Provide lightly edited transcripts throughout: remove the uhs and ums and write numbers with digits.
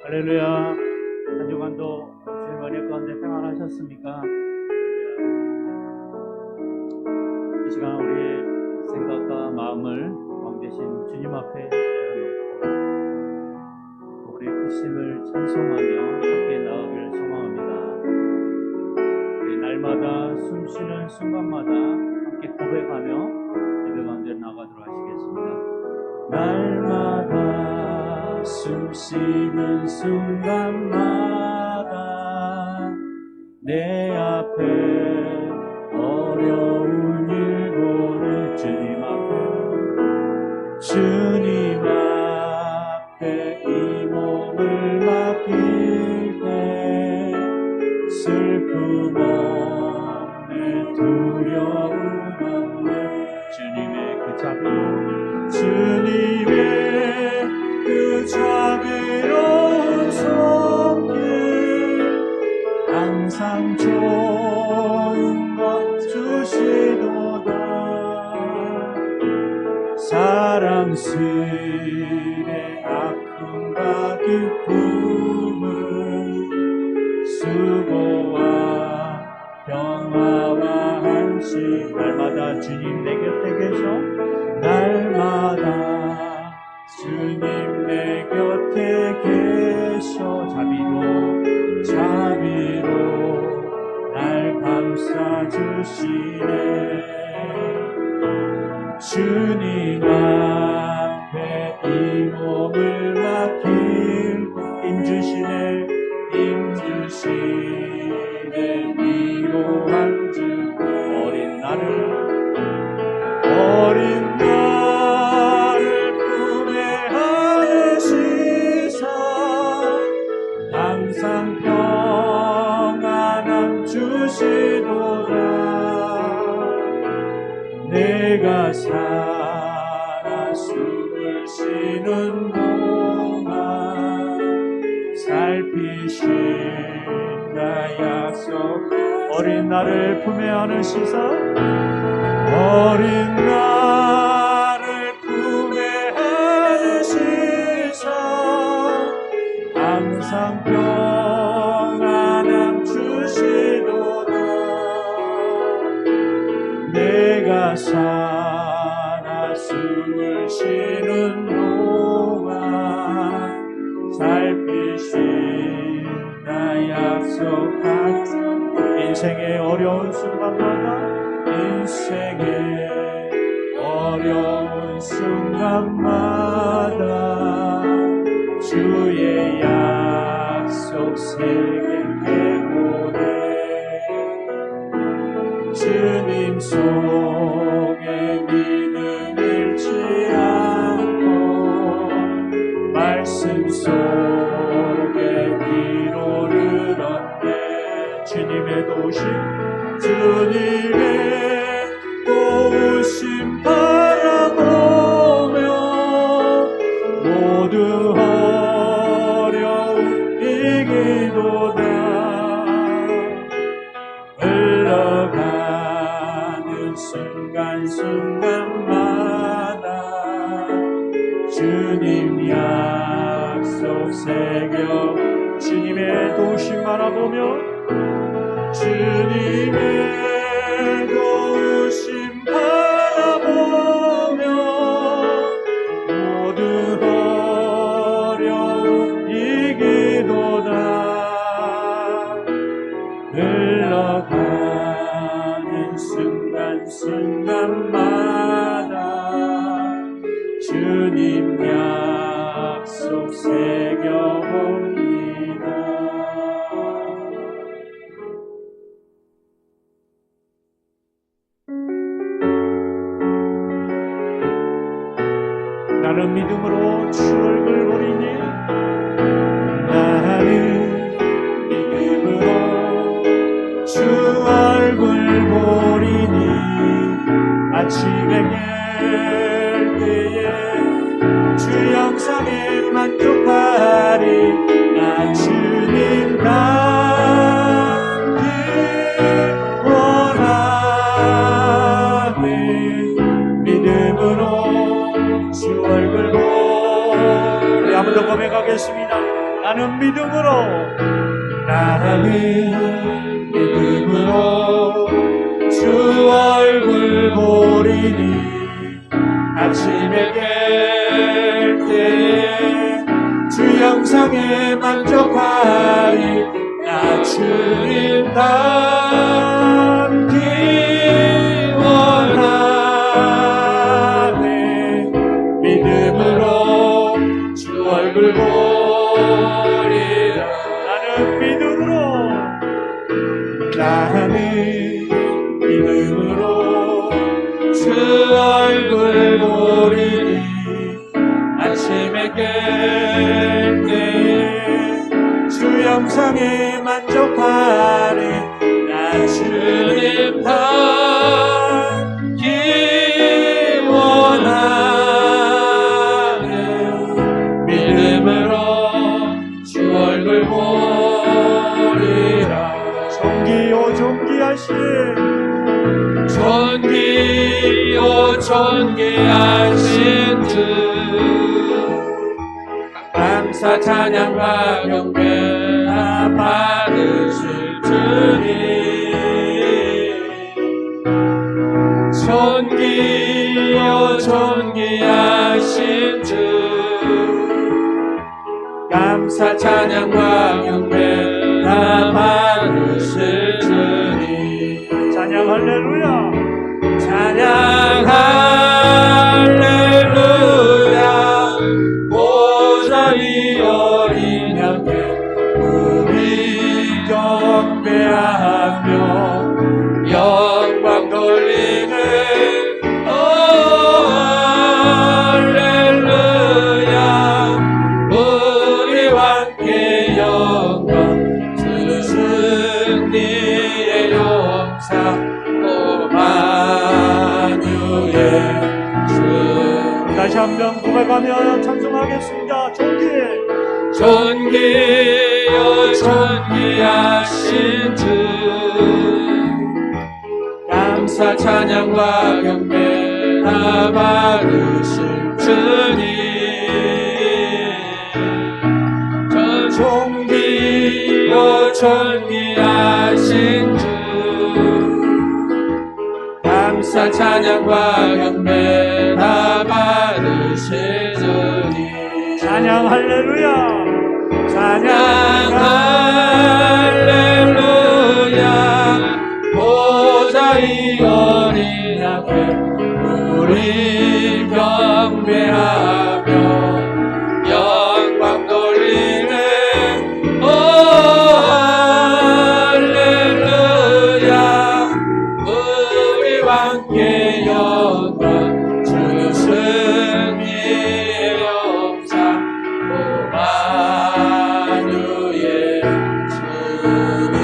할렐루야. 한 주간도 주님 은혜 가운데 평안하셨습니까? 이 시간 우리의 생각과 마음을 왕 되신 주님 앞에 내어놓고 우리의 크심을 찬송하며 함께 나아가기를 소망합니다. 우리 날마다 숨쉬는 순간마다 함께 고백하며 예배 가운데 나가도록 하시겠습니다. 날마다 숨쉬는 순간마다 내 앞에 어려운 일고를 주님 앞에 이 몸을 맡길 때 슬픔 없네 두려움 없네 주님의 그 자비로운 손길 항상 좋은 것 주시도다 사랑스레 아픔과 기쁨을 수고와 평화와 안식 날마다 주님 내 곁에 계셔 날마다 주님 내 곁에 계셔 자비로 날 감싸주시네 주님 앞에 이 몸을 맡길 힘주시네 위로한 주 어린 나를 품에 안으시사 항상 평안함 주시도다 내가 살아 숨을 쉬는 동안 살피신다 약속 어린 나를 품에 안으시사 어린 나를 품에 안으시사 항상 평안함 주시도다 내가 살아 숨을 쉬는 동안 살피신다 약속한 인생의 어려운 순간마다 주의 약속 새기게 주님 속에 믿음 잃지 않고 말씀 속에 위로를 얻네 주님의 도우심 바라보며 모두 어려움 이기도다 흘러가는 순간순간마다 주님 약속 새겨 주님의 도우심 바라보며 주님의 도우심 바라보며 모두 어려움 이기도다 흘러가는 순간순간마다 주님 약속 새겨봅니다. 나는 믿음으로 주 얼굴 보리니 나는 믿음으로 주 나는 믿음으로 주 얼굴 보리니 아침에 깰 때에 주 영상에 만족하리 나 주님 닮기 원하네 믿음으로 주 얼굴 보리라 나는 믿음으로 주 얼굴 보리니 아침에 깰 때에 주 영상에 만족하리 나 주님 닮기 원하네 믿음으로 주 얼굴 보리라 존귀하신 주 감사 찬양과 경배 다 받으실 주님 존귀하신 주 감사 찬양과 경배 다 받으실 주님 찬양 할렐루야 찬양 할렐루야 보좌위 어린 양께 우리 경배하며 영광 돌리네 오 할렐루야 우리와 함께 영광 주신 니의 용사 다시 한번 고백하며 찬송하겠습니다. 존귀하신 주 감사 찬양과 경배 다 받으실 주님 존귀하신 주 감사 찬양과 경배 다 받으실 주님 찬양 할렐루야 찬양 할렐루야 보좌위 어린 앞에 우리 경배하며 영광 돌리네 오 할렐루야 우리와 함께 영광 주신 이의 용사 오마누엘 주님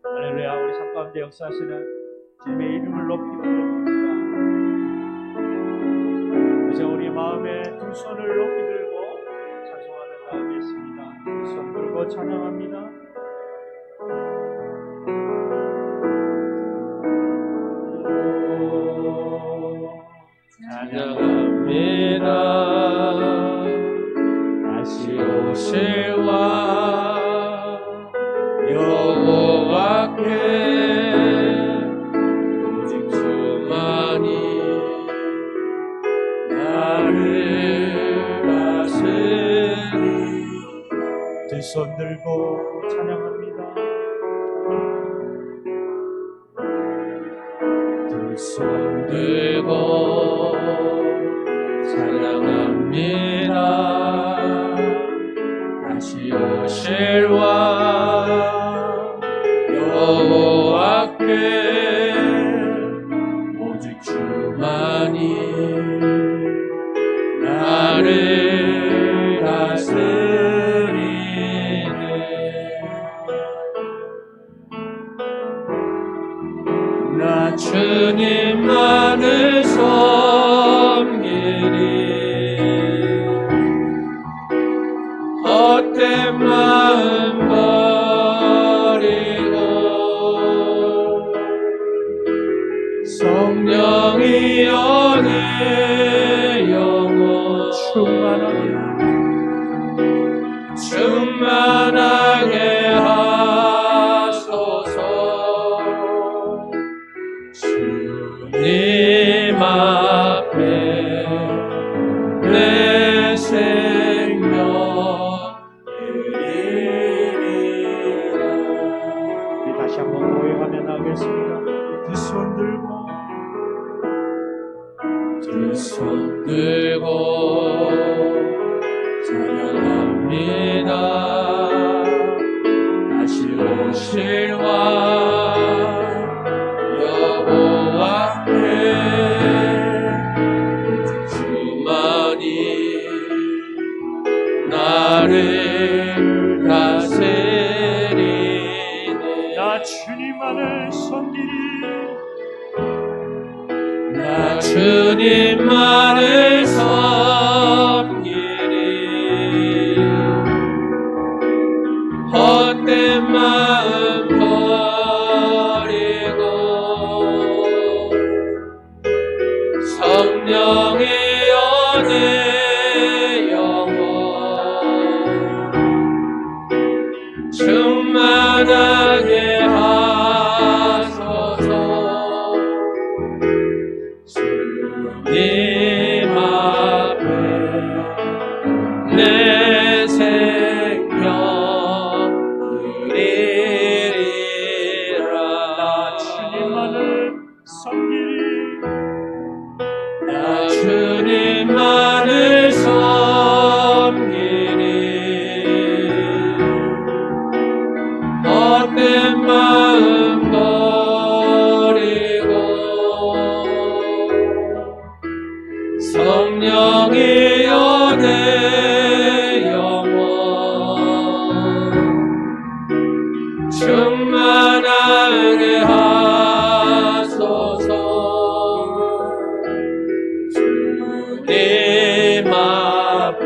할렐루야 우리 삶 가운데 역사하시는 주님의 이름을 높이 부릅니다. 이제 우리 마음에 두 손을 높이 들고 찬송하며 나가겠습니다. 두 손 들고 찬양합니다. 찬양합니다 다시 오실 왕 여호와께 오직 주만이 나를 다스리 두 손 들고 찬양합니다. 두 손 들고 찬양합니다 다시 오실 왕 여호와께 오직 주만이 나를 다스리네 나 주님만을 섬기리 헛된 마음 버리고 성령이여 내 영혼 충만하게 하소서. 주님 앞에 내 생명 드리리라. 우리 다시 한번 고백하며 나가겠습니다. 두 손 들고 찬양합니다. 다시 오실 왕 여호와께 주만이 나를 다스리네. 나 주님만을 섬기리. 나 주님만을 섬기리. 헛된 마음 버리고 성령이여 내 영혼 충만하게 하소서. 주님 앞에 내 생명 드리리라. 나 주님만을 섬기리. 나 주님만을 섬기리. 헛된 마음 버리고 성령이여 내 영혼 충만하게 하소서. 주님 앞에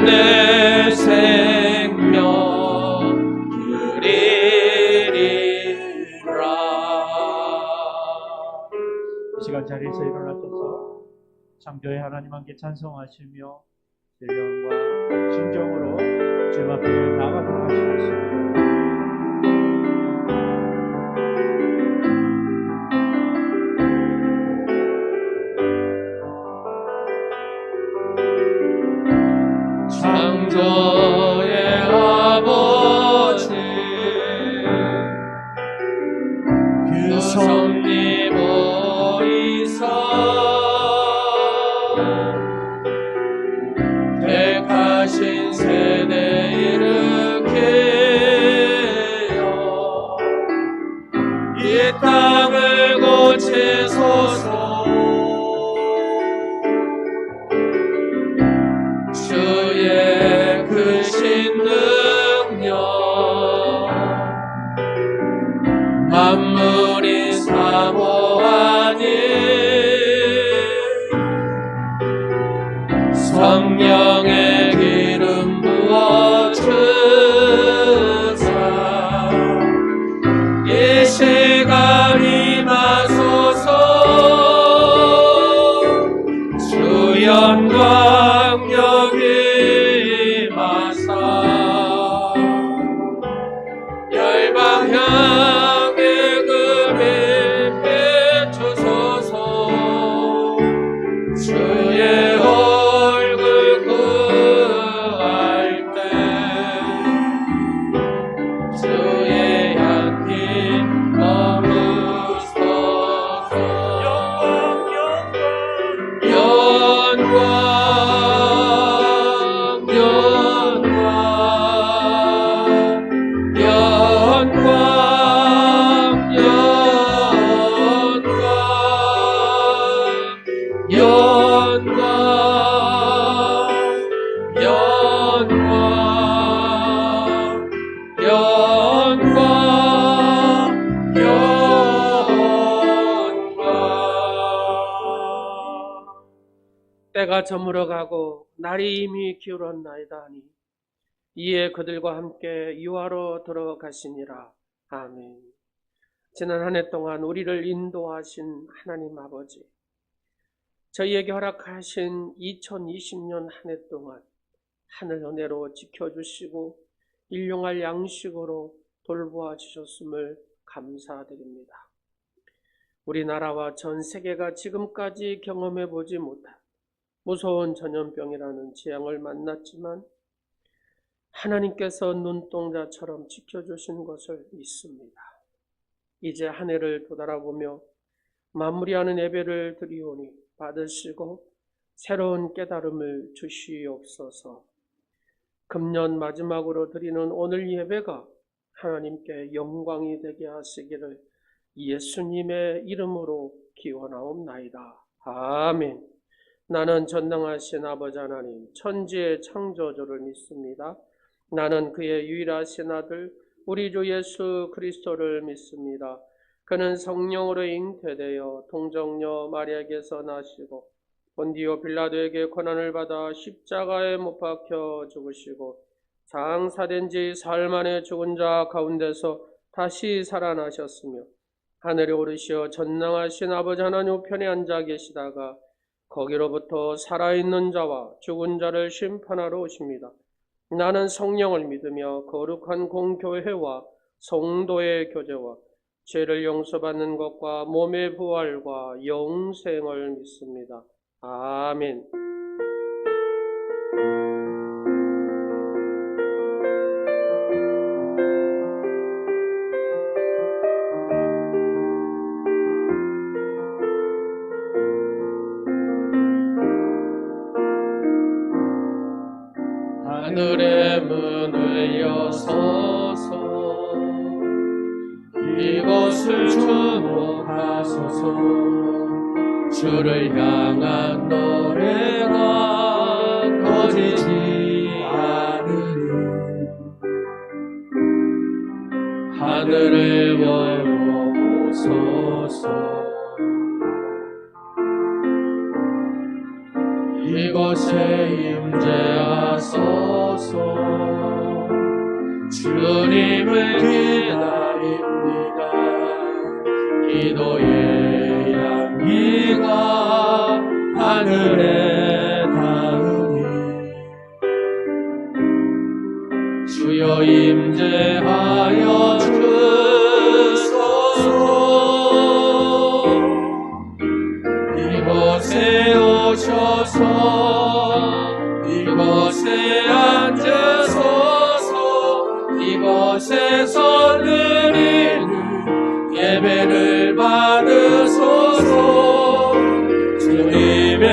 내 생명 드리리라. 이 시간 자리에서 일어나셔서 창조의 하나님 함께 찬송하시며 영과 진정으로 주님 앞에 나가도록 하시겠습니다. 창조의 아버지 그 섭리 보이사 택하신 세대 일으키어 이 땅을 고치소서. 주의 크신 능력 만물이 사모하니 성령의 기름 부어주사 이 시간 임하소서. 주 영광 여기 임하사 열방 향해 그림 비추소서. 주의 얼굴 구할 때 주의 향기 머무소서. 영광 때가 저물어가고 날이 이미 기울었나이다 하니 이에 그들과 함께 유하로 들어가시니라. 아멘. 지난 한 해 동안 우리를 인도하신 하나님 아버지, 저희에게 허락하신 2020년 한 해 동안 하늘 은혜로 지켜주시고 일용할 양식으로 돌보아 주셨음을 감사드립니다. 우리나라와 전 세계가 지금까지 경험해 보지 못한 무서운 전염병이라는 재앙을 만났지만 하나님께서 눈동자처럼 지켜주신 것을 믿습니다. 이제 한 해를 되돌아보며 마무리하는 예배를 드리오니 받으시고 새로운 깨달음을 주시옵소서. 금년 마지막으로 드리는 오늘 예배가 하나님께 영광이 되게 하시기를 예수님의 이름으로 기원하옵나이다. 아멘. 나는 전능하신 아버지 하나님, 천지의 창조주를 믿습니다. 나는 그의 유일하신 아들 우리 주 예수 그리스도를 믿습니다. 그는 성령으로 잉태되어 동정녀 마리아에게서 나시고 본디오 빌라도에게 고난을 받아 십자가에 못 박혀 죽으시고 장사된 지 사흘 만에 죽은 자 가운데서 다시 살아나셨으며 하늘에 오르시어 전능하신 아버지 하나님 우편에 앉아 계시다가 거기로부터 살아있는 자와 죽은 자를 심판하러 오십니다. 나는 성령을 믿으며 거룩한 공교회와 성도의 교제와 죄를 용서받는 것과 몸의 부활과 영생을 믿습니다. 아멘. 하늘의 문을 여소서 이곳을 주목하소서. 주를 향한 노래가 꺼지지 않으니 하늘을 열어보소서. 이곳에 임재하소서. 주님을 기다립니다. 기도의 향기가 하늘에 닿으니 주여 임재하여 주소서. 이곳에 오셔서 이곳에 앉으소서. 이곳에서 드리는 예배를 받으소서. 주님의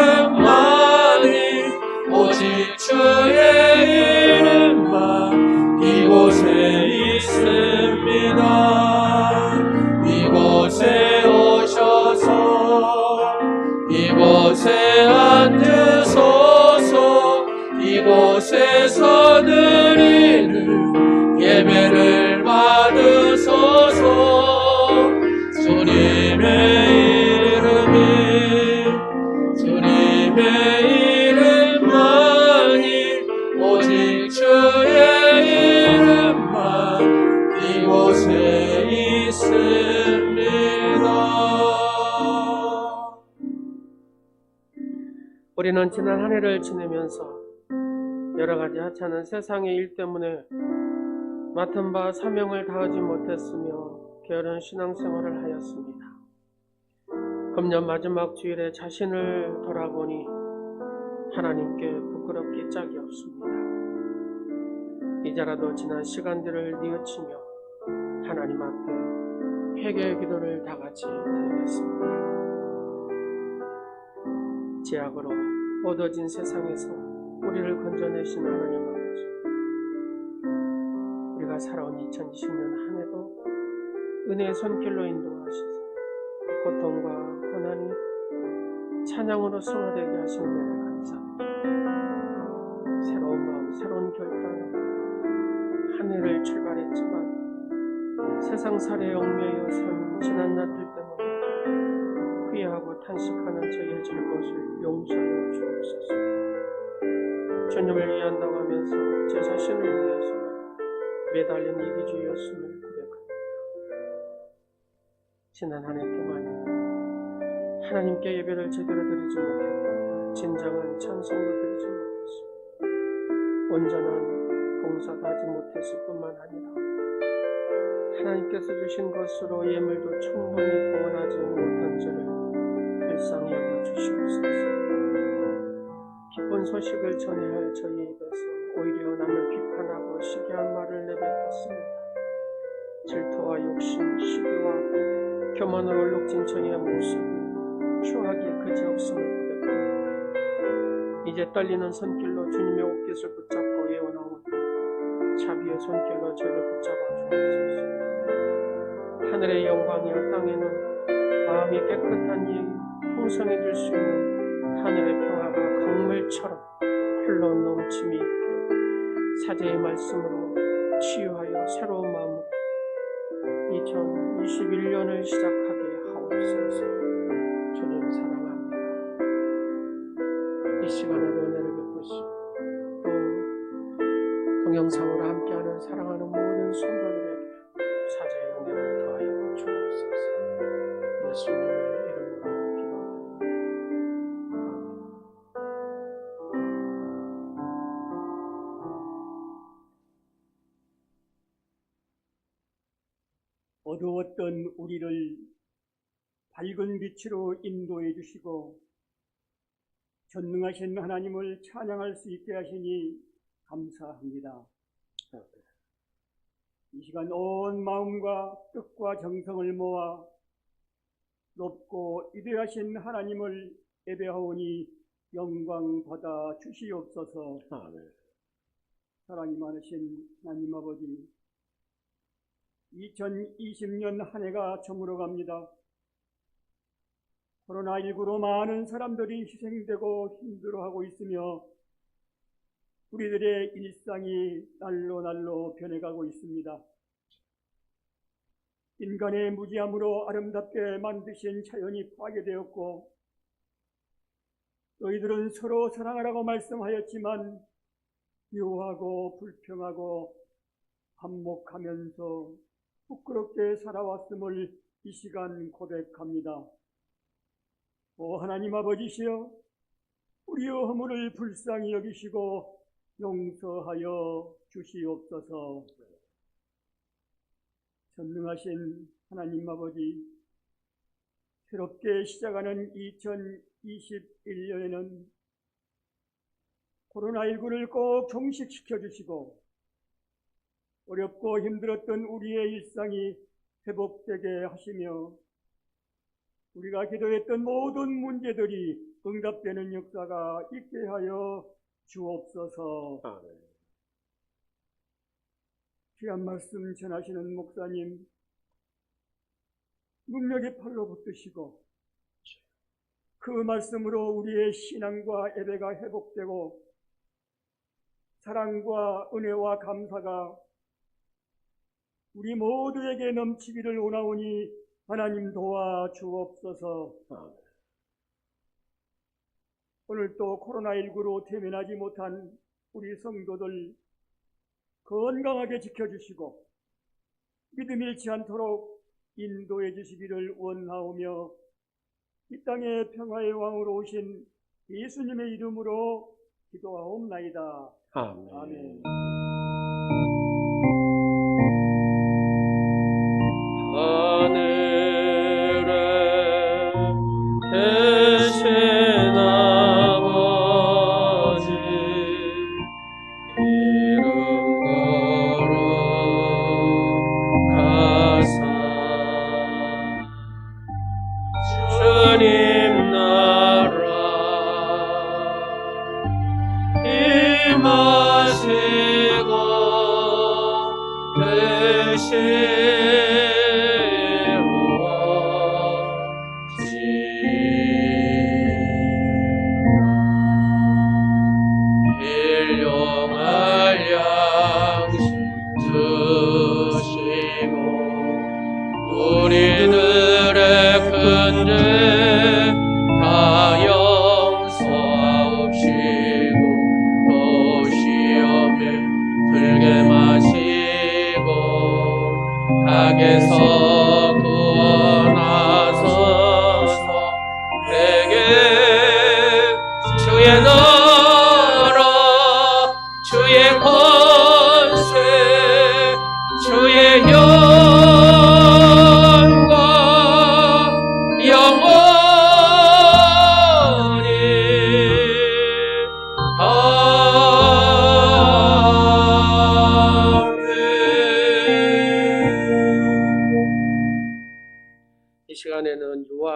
이름만이 오직 주의 이름만 이곳에 있습니다. 이곳에 오셔서 이곳에 앉으소서. 이곳에서 드리는 예배를 받으소서. 주님의 이름만이 오직 주의 이름만 이곳에 있습니다. 우리는 지난 한 해를 지내면서 여러 가지 하찮은 세상의 일 때문에 맡은 바 사명을 다하지 못했으며 게으른 신앙생활을 하였습니다. 금년 마지막 주일에 자신을 돌아보니 하나님께 부끄럽기 짝이 없습니다. 이제라도 지난 시간들을 뉘우치며 하나님 앞에 회개의 기도를 다같이 드리겠습니다. 죄악으로 얻어진 세상에서 우리를 건져내신 하나님 아버지, 우리가 살아온 2020년 한 해도 은혜의 손길로 인도하시사 고통과 고난이 찬양으로 승화되게 하시는 은혜를 감사합니다. 새로운 마음, 새로운 결단으로 한 해를 출발했지만 세상살이에 얽매여 산 지난 날들 때문에 후회하고 탄식하는 저희의 잘못을 용서하여 주옵소서. 주님을 위한다고 하면서 제 자신을 위해서 매달린 이기주의였음을 고백합니다. 지난 한 해 동안 하나님께 예배를 제대로 드리지 못했고 진정한 찬송도 드리지 못했습니다. 온전한 봉사도 하지 못했을 뿐만 아니라 하나님께서 주신 것으로 예물도 충분히 구원하지 못한 죄를 불쌍히 여겨주시옵소서. 기쁜 소식을 전해야 할 저희 입에서 오히려 남을 비판하고 시기한 말을 내뱉었습니다. 질투와 욕심, 시기와 교만으로 얼룩진 저희의 모습이 추하기에 그지없음을 고백합니다. 이제 떨리는 손길로 주님의 옷깃을 붙잡고 외워나오니 자비의 손길로 저를 붙잡아 주옵소서. 하늘의 영광이여 땅에는 마음이 깨끗한 이 풍성해질 수 있는 하늘의 평화가 강물처럼 흘러 넘침이 있게 사제의 말씀으로 치유하여 새로운 마음으로 2021년을 시작하게 하옵소서. 주님 사랑합니다. 이 시간에도 은혜를 베푸시고 또 동영상으로 함께하는 사랑하는 모든 성도들에게 사제의 은혜를 더하여 주옵소서. 예수님의 이름으로 기도드립니다. 어두웠던 우리를 밝은 빛으로 인도해 주시고 전능하신 하나님을 찬양할 수 있게 하시니 감사합니다. 이 시간 온 마음과 뜻과 정성을 모아 높고 위대하신 하나님을 예배하오니 영광 받아 주시옵소서. 사랑이 많으신 하나님 아버지, 2020년 한 해가 저물어 갑니다. 코로나19로 많은 사람들이 희생되고 힘들어하고 있으며 우리들의 일상이 날로 변해가고 있습니다. 인간의 무지함으로 아름답게 만드신 자연이 파괴되었고 너희들은 서로 사랑하라고 말씀하였지만 묘하고 불평하고 반목하면서 부끄럽게 살아왔음을 이 시간 고백합니다. 오 하나님 아버지시여, 우리의 허물을 불쌍히 여기시고 용서하여 주시옵소서. 전능하신 하나님 아버지, 새롭게 시작하는 2021년에는 코로나19를 꼭 종식시켜 주시고 어렵고 힘들었던 우리의 일상이 회복되게 하시며 우리가 기도했던 모든 문제들이 응답되는 역사가 있게 하여 주옵소서. 귀한 말씀 전하시는 목사님, 능력의 팔로 붙드시고 그 말씀으로 우리의 신앙과 예배가 회복되고 사랑과 은혜와 감사가 우리 모두에게 넘치기를 원하오니 하나님 도와 주옵소서. 오늘 또 코로나19로 대면하지 못한 우리 성도들 건강하게 지켜주시고 믿음 잃지 않도록 인도해 주시기를 원하오며 이 땅에 평화의 왕으로 오신 예수님의 이름으로 기도하옵나이다. 아멘. 하늘에 계신 아버지 이름 걸어가사 주님 나라 임하시고 악에서 구원하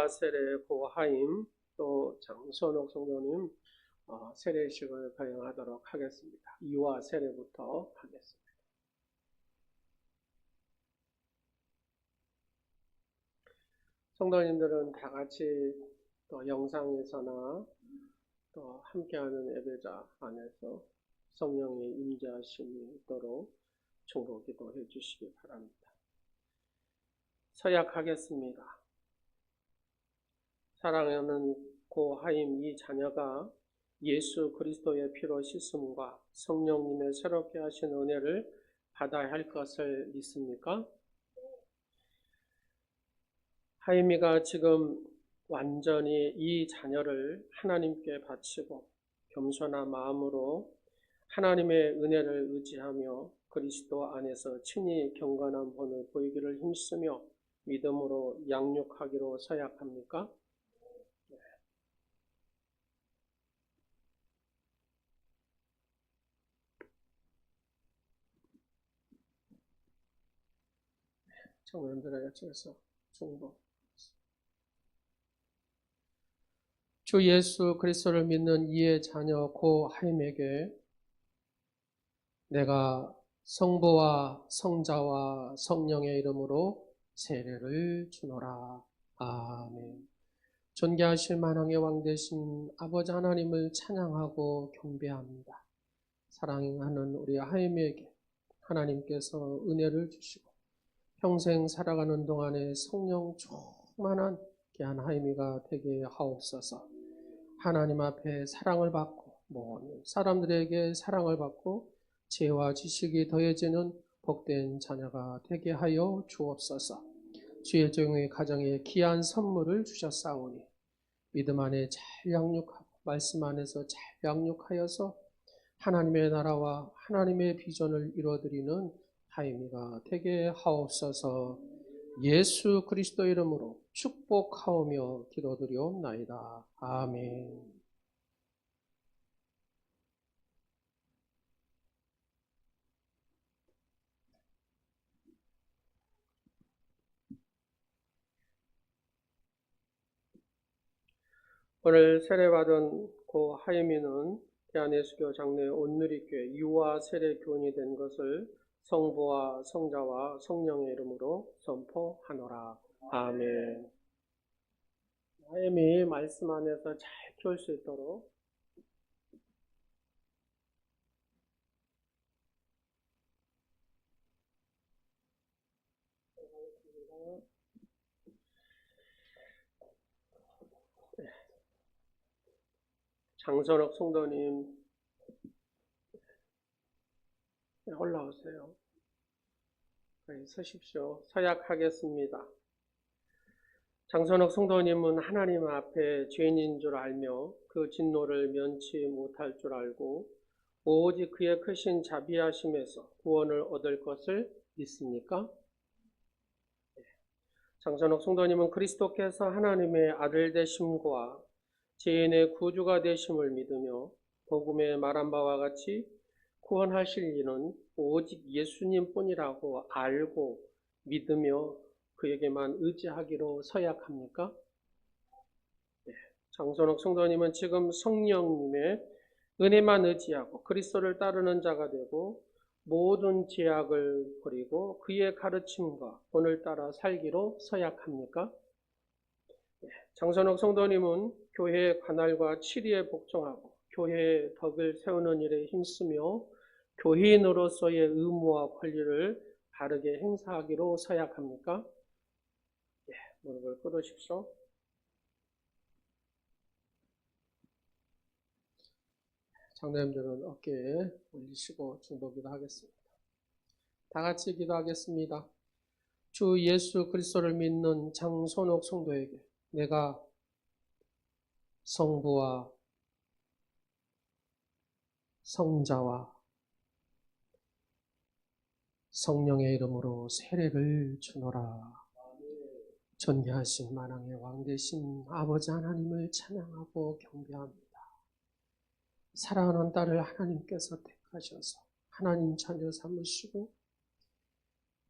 이화 세례 고하임 또 장선옥 성도님 세례식을 거행하도록 하겠습니다. 이화 세례부터 하겠습니다. 성도님들은 다 같이 또 영상에서나 또 함께하는 예배자 안에서 성령의 임재하심이 있도록 중보 기도해 주시기 바랍니다. 서약하겠습니다. 사랑하는 고하임 이 자녀가 예수 그리스도의 피로 씻음과 성령님의 새롭게 하신 은혜를 받아야 할 것을 믿습니까? 하임이가 지금 완전히 이 자녀를 하나님께 바치고 겸손한 마음으로 하나님의 은혜를 의지하며 그리스도 안에서 친히 경건한 본을 보이기를 힘쓰며 믿음으로 양육하기로 서약합니까? 청년들에게 쪽에서 중보. 주 예수 그리스도를 믿는 이의 자녀 고 하임에게 내가 성부와 성자와 성령의 이름으로 세례를 주노라. 아멘. 존귀하실 만왕의 왕 되신 아버지 하나님을 찬양하고 경배합니다. 사랑하는 우리 하임에게 하나님께서 은혜를 주시고 평생 살아가는 동안에 성령 충만한 귀한 하임이가 되게 하옵소서. 하나님 앞에 사랑을 받고 모든 사람들에게 사랑을 받고 지혜와 지식이 더해지는 복된 자녀가 되게 하여 주옵소서. 주의 종의 가정에 귀한 선물을 주셨사오니 믿음 안에 잘 양육하고 말씀 안에서 잘 양육하여서 하나님의 나라와 하나님의 비전을 이루어드리는 하임이가 되게 하옵소서. 예수 그리스도 이름으로 축복하오며 기도드리옵나이다. 아멘. 오늘 세례받은 고 하임이는 대한예수교 장로의 온누리교회 유아 세례 교인이 된 것을 성부와 성자와 성령의 이름으로 선포하노라. 아멘. 하임이 말씀 안에서 잘 키울 수 있도록 장선옥 성도님 올라오세요. 서십시오. 서약하겠습니다. 장선옥 성도님은 하나님 앞에 죄인인 줄 알며 그 진노를 면치 못할 줄 알고 오직 그의 크신 자비하심에서 구원을 얻을 것을 믿습니까? 장선옥 성도님은 그리스도께서 하나님의 아들 되심과 죄인의 구주가 되심을 믿으며 복음에 말한 바와 같이 구원하실 이는 오직 예수님뿐이라고 알고 믿으며 그에게만 의지하기로 서약합니까? 네. 장선옥 성도님은 지금 성령님의 은혜만 의지하고 그리스도를 따르는 자가 되고 모든 죄악을 버리고 그의 가르침과 본을 따라 살기로 서약합니까? 네. 장선옥 성도님은 교회의 관할과 치리에 복종하고 교회의 덕을 세우는 일에 힘쓰며 교회인으로서의 의무와 권리를 바르게 행사하기로 서약합니까? 예, 무릎을 꿇으십시오. 장로님들은 어깨에 올리시고 중보기도 하겠습니다. 다 같이 기도하겠습니다. 주 예수 그리스도를 믿는 장선옥 성도에게 내가 성부와 성자와 성령의 이름으로 세례를 주노라. 존귀하신 만왕의 왕 되신 아버지 하나님을 찬양하고 경배합니다. 사랑하는 딸을 하나님께서 택하셔서 하나님 자녀 삼으시고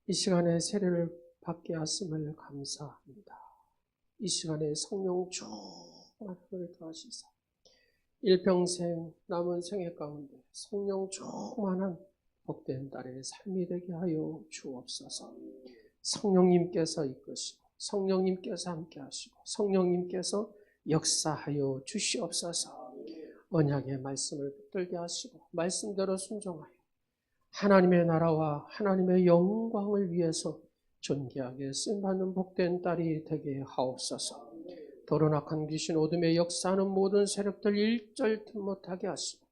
이 시간에 세례를 받게 하심을 감사합니다. 이 시간에 성령 충만한 은혜를 더하시사 일평생 남은 생애 가운데 성령 충만한 복된 딸의 삶이 되게 하여 주옵소서. 성령님께서 이끄시고 성령님께서 함께 하시고 성령님께서 역사하여 주시옵소서. 언약의 말씀을 붙들게 하시고 말씀대로 순종하여 하나님의 나라와 하나님의 영광을 위해서 존귀하게 쓰임받는 복된 딸이 되게 하옵소서. 더러운 악한 귀신 어둠의 역사하는 모든 세력들 일절 틈 못하게 하시고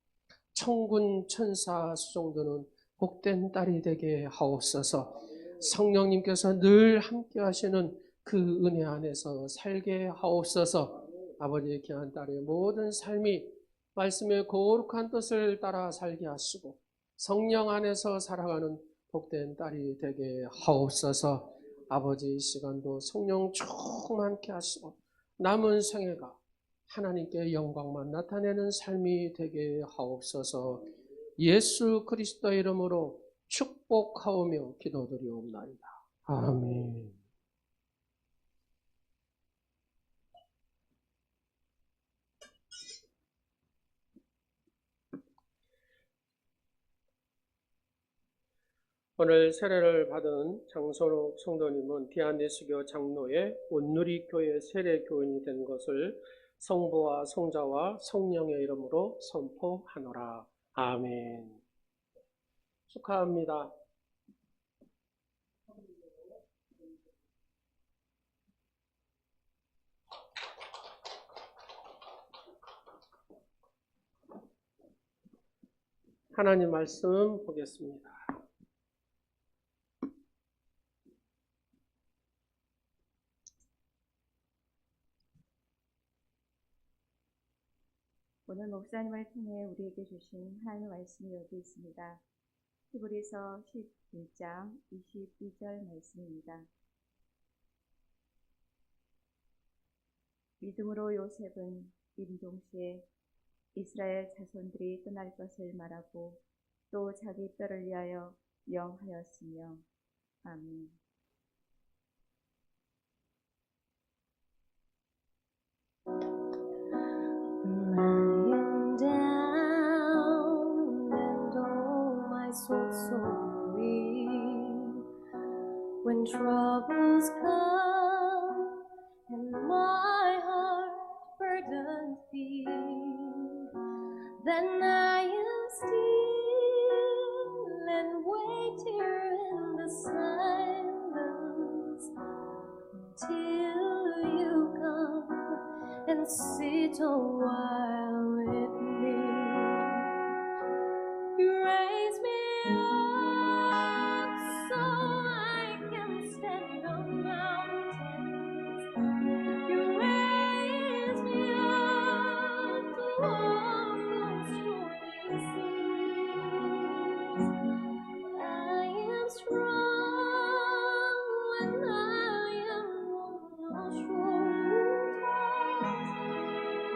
천군 천사 수종드는 복된 딸이 되게 하옵소서. 성령님께서 늘 함께 하시는 그 은혜 안에서 살게 하옵소서. 아버지의 귀한 딸의 모든 삶이 말씀의 거룩한 뜻을 따라 살게 하시고 성령 안에서 살아가는 복된 딸이 되게 하옵소서. 아버지 이 시간도 성령 충만케 하시고 남은 생애가 하나님께 영광만 나타내는 삶이 되게 하옵소서. 예수 그리스도의 이름으로 축복하오며 기도드리옵나이다. 아멘. 오늘 세례를 받은 장선옥 성도님은 디아니스교 장로의 온누리교회 세례교인이 된 것을 성부와 성자와 성령의 이름으로 선포하노라. 아멘. 축하합니다. 하나님 말씀 보겠습니다. 오늘 목사님을 통해 우리에게 주신 하나님의 말씀이 여기 있습니다. 히브리서 11장 22절 말씀입니다. 믿음으로 요셉은 임종시에 이스라엘 자손들이 떠날 것을 말하고 또 자기 뼈를 위하여 명하였으며. 아멘. Lying down and oh my soul so weak, when troubles come and my heart burdened be, then I am still and wait here in the silence until you come and sit a while with me. You raise me up so I can stand on mountains. You raise me up to walk those stormy seas. I am strong when I am on your shoulders.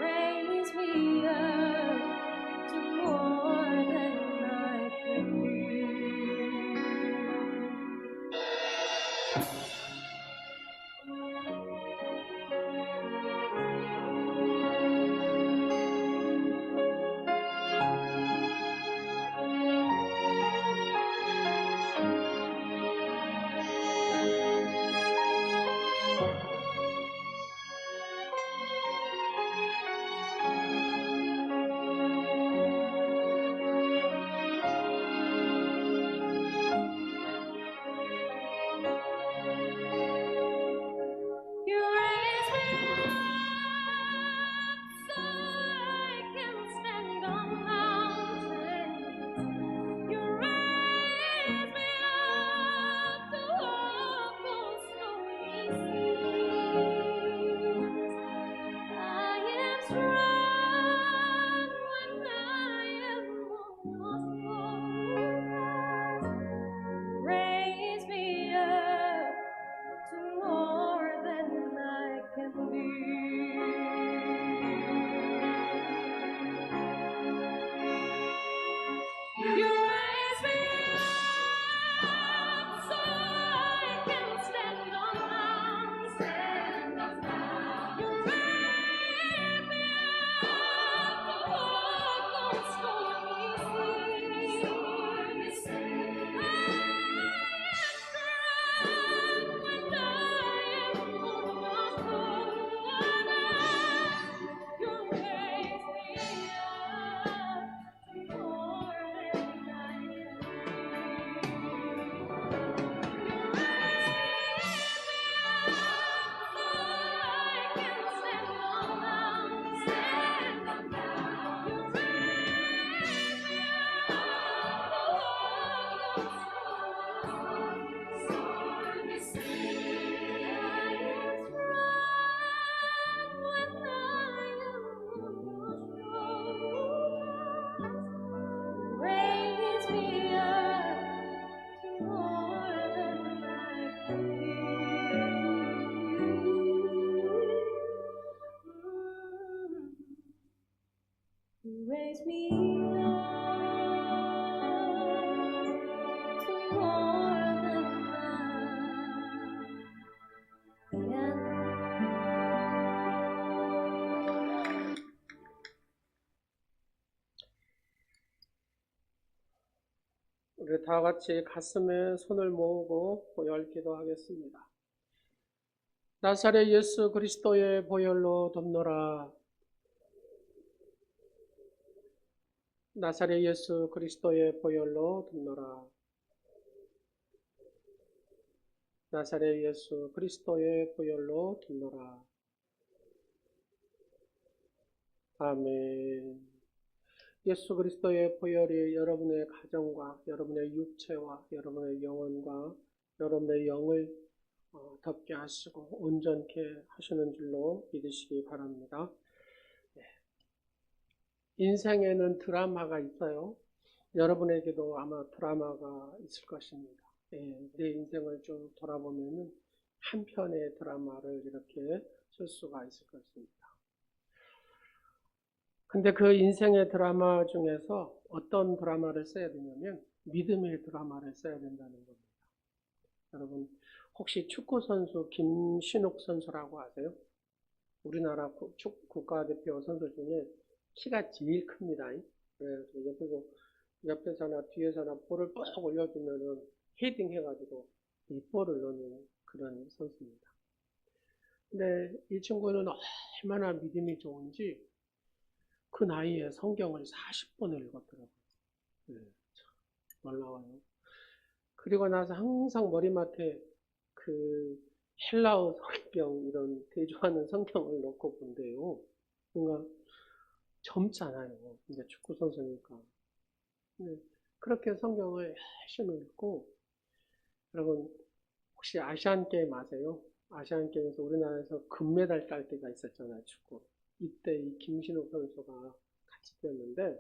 Raise me up 우리 다 같이 가슴에 손을 모으고 보혈 기도하겠습니다. 나사렛 예수 그리스도의 보혈로 돕노라. 나사렛 예수 그리스도의 보혈로 돕노라. 나사렛 예수 그리스도의 보혈로 돕노라. 아멘. 예수 그리스도의 보혈이 여러분의 가정과 여러분의 육체와 여러분의 영혼과 여러분의 영을 덮게 하시고 온전케 하시는 줄로 믿으시기 바랍니다. 인생에는 드라마가 있어요. 여러분에게도 아마 드라마가 있을 것입니다. 내 인생을 좀 돌아보면은 한 편의 드라마를 이렇게 쓸 수가 있을 것입니다. 근데 그 인생의 드라마 중에서 어떤 드라마를 써야 되냐면 믿음의 드라마를 써야 된다는 겁니다. 여러분 혹시 축구 선수 김신욱 선수라고 아세요? 우리나라 국가대표 선수 중에 키가 제일 큽니다. 그래서 옆에서나 뒤에서나 볼을 뻑 올려주면은 헤딩 해가지고 이 볼을 넣는 그런 선수입니다. 근데 이 친구는 얼마나 믿음이 좋은지 그 나이에 성경을 40번을 읽었더라고요. 참 놀라워요. 그리고 나서 항상 머리맡에 그 헬라어 성경 이런 대조하는 성경을 놓고 본대요. 뭔가 젊잖아요. 이제 축구 선수니까. 그렇게 성경을 열심히 읽고, 여러분 혹시 아시안 게임 아세요? 아시안 게임에서 우리나라에서 금메달 딸 때가 있었잖아요, 축구. 이때 이 김신욱 선수가 같이 뛰었는데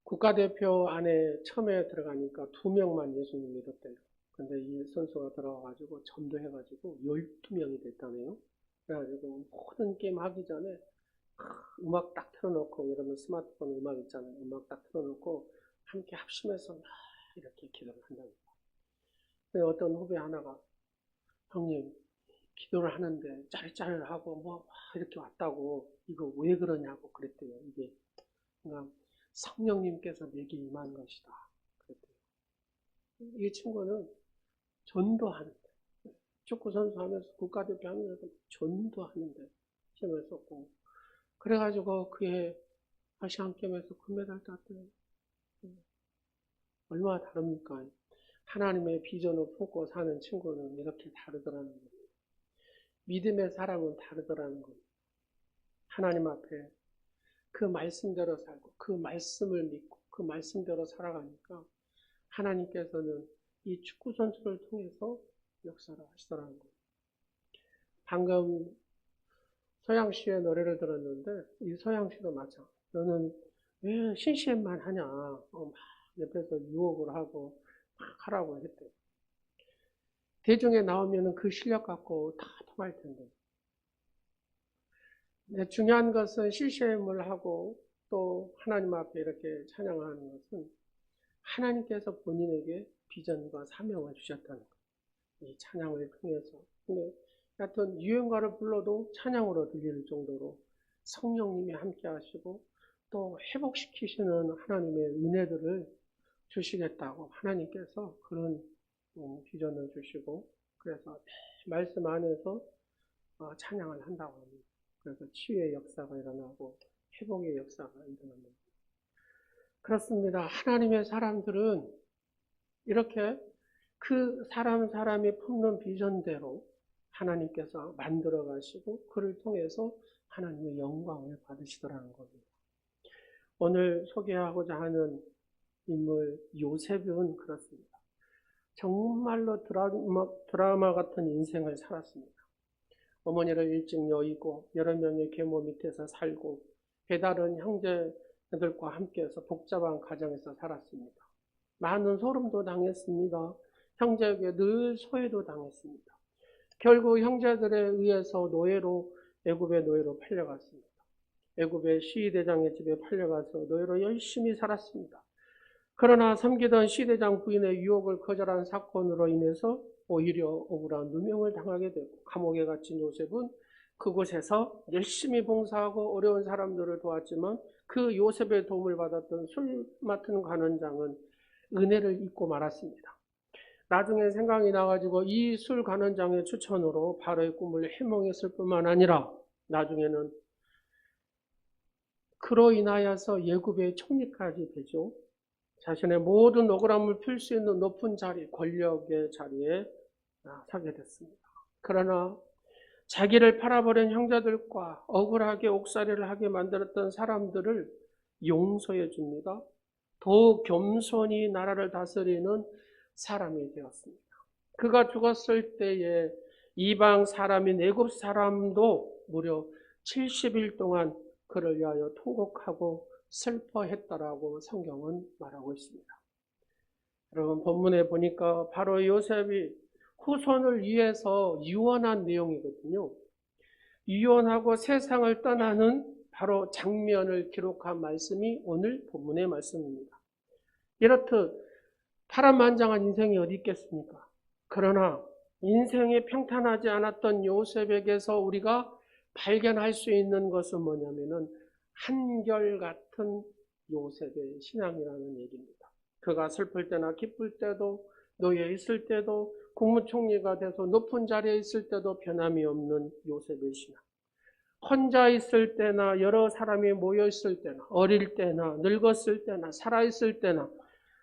국가대표 안에 처음에 들어가니까 2명만 예수님 믿었대요. 근데 이 선수가 들어가가지고 전도해가지고 12명이 됐다네요. 그래가지고 모든 게임 하기 전에 음악 딱 틀어놓고, 여러분 스마트폰 음악 있잖아요. 음악 딱 틀어놓고 함께 합심해서 막 이렇게 기도를 한답니다. 근데 어떤 후배 하나가 형님 기도를 하는데 짤짤하고 뭐 이렇게 왔다고 이거 왜 그러냐고 그랬대요. 이게 그러니까 성령님께서 내게 임한 것이다 그랬대요. 이 친구는 전도하는데, 축구 선수 하면서 국가대표 하면서 전도하는데 힘을 썼고, 그래가지고 그해 아시안 게임에서 금메달 땄대요. 얼마나 다릅니까? 하나님의 비전을 품고 사는 친구는 이렇게 다르더라는 거예요. 믿음의 사람은 다르더라는 거예요. 하나님 앞에 그 말씀대로 살고 그 말씀을 믿고 그 말씀대로 살아가니까 하나님께서는 이 축구 선수를 통해서 역사를 하시더라는 거예요. 방금 서양 씨의 노래를 들었는데 이 서양 씨도 마찬가지야. 너는 왜 CCM만 하냐? 막 옆에서 유혹을 하고 막 하라고 했대요. 대중에 나오면 그 실력 갖고 다 통할 텐데. 근데 중요한 것은 CCM을 하고 또 하나님 앞에 이렇게 찬양하는 것은 하나님께서 본인에게 비전과 사명을 주셨다는 거예요. 이 찬양을 통해서. 근데 하여튼 유행가를 불러도 찬양으로 들릴 정도로 성령님이 함께 하시고 또 회복시키시는 하나님의 은혜들을 주시겠다고 하나님께서 그런 비전을 주시고, 그래서 말씀 안에서 찬양을 한다고 합니다. 그래서 치유의 역사가 일어나고 회복의 역사가 일어납니다. 그렇습니다. 하나님의 사람들은 이렇게 그 사람이 품는 비전대로 하나님께서 만들어 가시고 그를 통해서 하나님의 영광을 받으시더라는 겁니다. 오늘 소개하고자 하는 인물 요셉은 그렇습니다. 정말로 드라마 같은 인생을 살았습니다. 어머니를 일찍 여의고 여러 명의 계모 밑에서 살고 배다른 형제들과 함께해서 복잡한 가정에서 살았습니다. 많은 소름도 당했습니다. 형제에게 늘 소외도 당했습니다. 결국 형제들에 의해서 애굽의 노예로 팔려갔습니다. 애굽의 시위대장의 집에 팔려가서 노예로 열심히 살았습니다. 그러나 섬기던 시대장 부인의 유혹을 거절한 사건으로 인해서 오히려 억울한 누명을 당하게 되고 감옥에 갇힌 요셉은 그곳에서 열심히 봉사하고 어려운 사람들을 도왔지만 그 요셉의 도움을 받았던 술 맡은 관원장은 은혜를 잊고 말았습니다. 나중에 생각이 나가지고 이 술 관원장의 추천으로 바로의 꿈을 해몽했을 뿐만 아니라 나중에는 그로 인하여서 예굽의 총리까지 되죠. 자신의 모든 억울함을 풀 수 있는 높은 자리, 권력의 자리에 서게 됐습니다. 그러나 자기를 팔아버린 형제들과 억울하게 옥살이를 하게 만들었던 사람들을 용서해 줍니다. 더욱 겸손히 나라를 다스리는 사람이 되었습니다. 그가 죽었을 때에 이방 사람인 애굽 사람도 무려 70일 동안 그를 위하여 통곡하고 슬퍼했다라고 성경은 말하고 있습니다. 여러분 본문에 보니까 바로 요셉이 후손을 위해서 유언한 내용이거든요. 유언하고 세상을 떠나는 바로 장면을 기록한 말씀이 오늘 본문의 말씀입니다. 이렇듯 파란만장한 인생이 어디 있겠습니까? 그러나 인생이 평탄하지 않았던 요셉에게서 우리가 발견할 수 있는 것은 뭐냐면은 한결같은 요셉의 신앙이라는 얘기입니다. 그가 슬플 때나 기쁠 때도, 노예에 있을 때도, 국무총리가 돼서 높은 자리에 있을 때도 변함이 없는 요셉의 신앙. 혼자 있을 때나 여러 사람이 모여 있을 때나 어릴 때나 늙었을 때나 살아있을 때나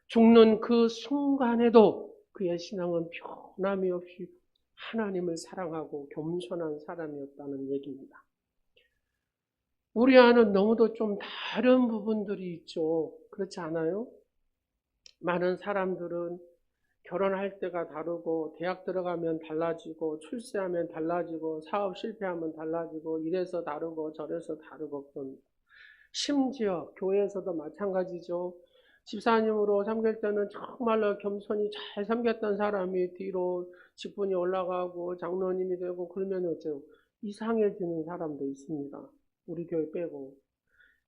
죽는 그 순간에도 그의 신앙은 변함이 없이 하나님을 사랑하고 겸손한 사람이었다는 얘기입니다. 우리와는 너무도 좀 다른 부분들이 있죠. 그렇지 않아요? 많은 사람들은 결혼할 때가 다르고 대학 들어가면 달라지고 출세하면 달라지고 사업 실패하면 달라지고 이래서 다르고 저래서 다르고 그럽니다. 심지어 교회에서도 마찬가지죠. 집사님으로 섬길 때는 정말로 겸손히 잘 섬겼던 사람이 뒤로 직분이 올라가고 장로님이 되고 그러면 어째요? 이상해지는 사람도 있습니다. 우리 교회 빼고.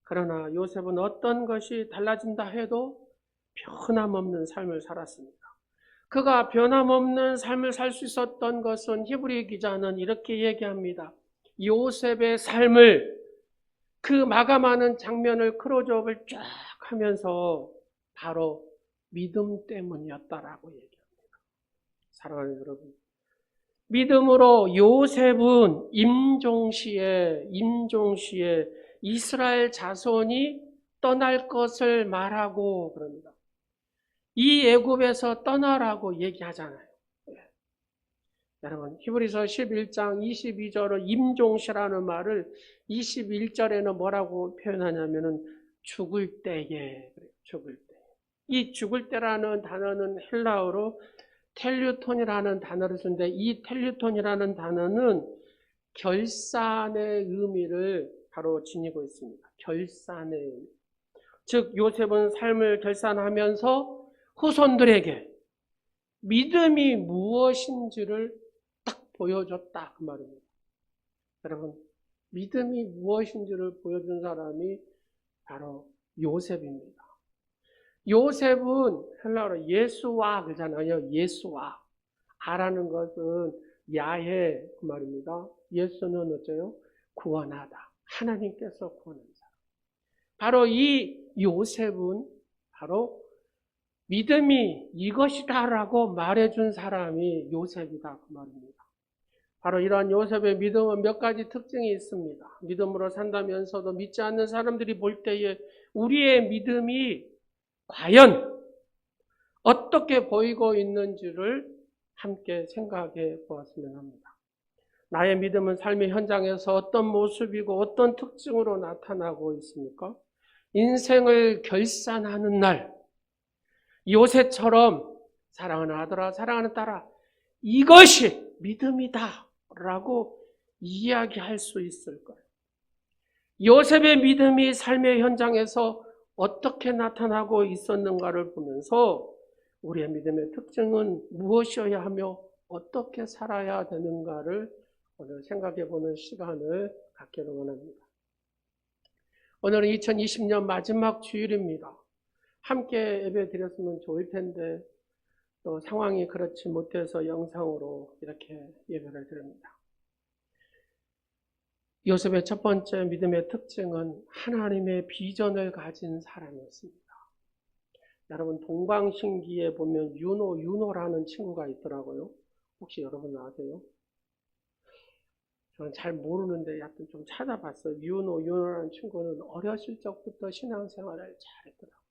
그러나 요셉은 어떤 것이 달라진다 해도 변함없는 삶을 살았습니다. 그가 변함없는 삶을 살 수 있었던 것은 히브리 기자는 이렇게 얘기합니다. 요셉의 삶을 그 마감하는 장면을 클로즈업을 쫙 하면서 바로 믿음 때문이었다라고 얘기합니다. 사랑하는 여러분, 믿음으로 요셉은 임종시에 이스라엘 자손이 떠날 것을 말하고 그럽니다. 이 애굽에서 떠나라고 얘기하잖아요. 여러분 히브리서 11장 22절로 임종시라는 말을 21절에는 뭐라고 표현하냐면은 죽을 때에, 죽을 때. 이 죽을 때라는 단어는 헬라어로 텔류톤이라는 단어를 쓰는데 이 텔류톤이라는 단어는 결산의 의미를 바로 지니고 있습니다. 결산의 의미. 즉 요셉은 삶을 결산하면서 후손들에게 믿음이 무엇인지를 딱 보여줬다 그 말입니다. 여러분 믿음이 무엇인지를 보여준 사람이 바로 요셉입니다. 요셉은 헬라어로 예수와 그러잖아요. 예수와. 아라는 것은 야해 그 말입니다. 예수는 어째요? 구원하다. 하나님께서 구원한 사람. 바로 이 요셉은 바로 믿음이 이것이다라고 말해준 사람이 요셉이다 그 말입니다. 바로 이러한 요셉의 믿음은 몇 가지 특징이 있습니다. 믿음으로 산다면서도 믿지 않는 사람들이 볼 때에 우리의 믿음이 과연 어떻게 보이고 있는지를 함께 생각해 보았으면 합니다. 나의 믿음은 삶의 현장에서 어떤 모습이고 어떤 특징으로 나타나고 있습니까? 인생을 결산하는 날 요셉처럼 사랑하는 아들아 사랑하는 딸아 이것이 믿음이다 라고 이야기할 수 있을 거예요. 요셉의 믿음이 삶의 현장에서 어떻게 나타나고 있었는가를 보면서 우리의 믿음의 특징은 무엇이어야 하며 어떻게 살아야 되는가를 오늘 생각해보는 시간을 갖기를 원합니다. 오늘은 2020년 마지막 주일입니다. 함께 예배 드렸으면 좋을 텐데 또 상황이 그렇지 못해서 영상으로 이렇게 예배를 드립니다. 요셉의 첫 번째 믿음의 특징은 하나님의 비전을 가진 사람이었습니다. 여러분 동방신기에 보면 윤호라는 친구가 있더라고요. 혹시 여러분 아세요? 저는 잘 모르는데 약간 좀 찾아봤어요. 윤호라는 친구는 어렸을 적부터 신앙생활을 잘했더라고요.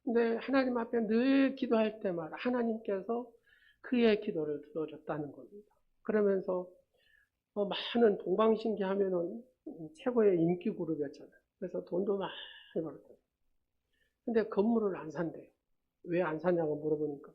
근데 하나님 앞에 늘 기도할 때마다 하나님께서 그의 기도를 들어줬다는 겁니다. 그러면서 많은 동방신기 하면은 최고의 인기 그룹이었잖아요. 그래서 돈도 많이 벌었어요. 근데 건물을 안 산대요. 왜 안 사냐고 물어보니까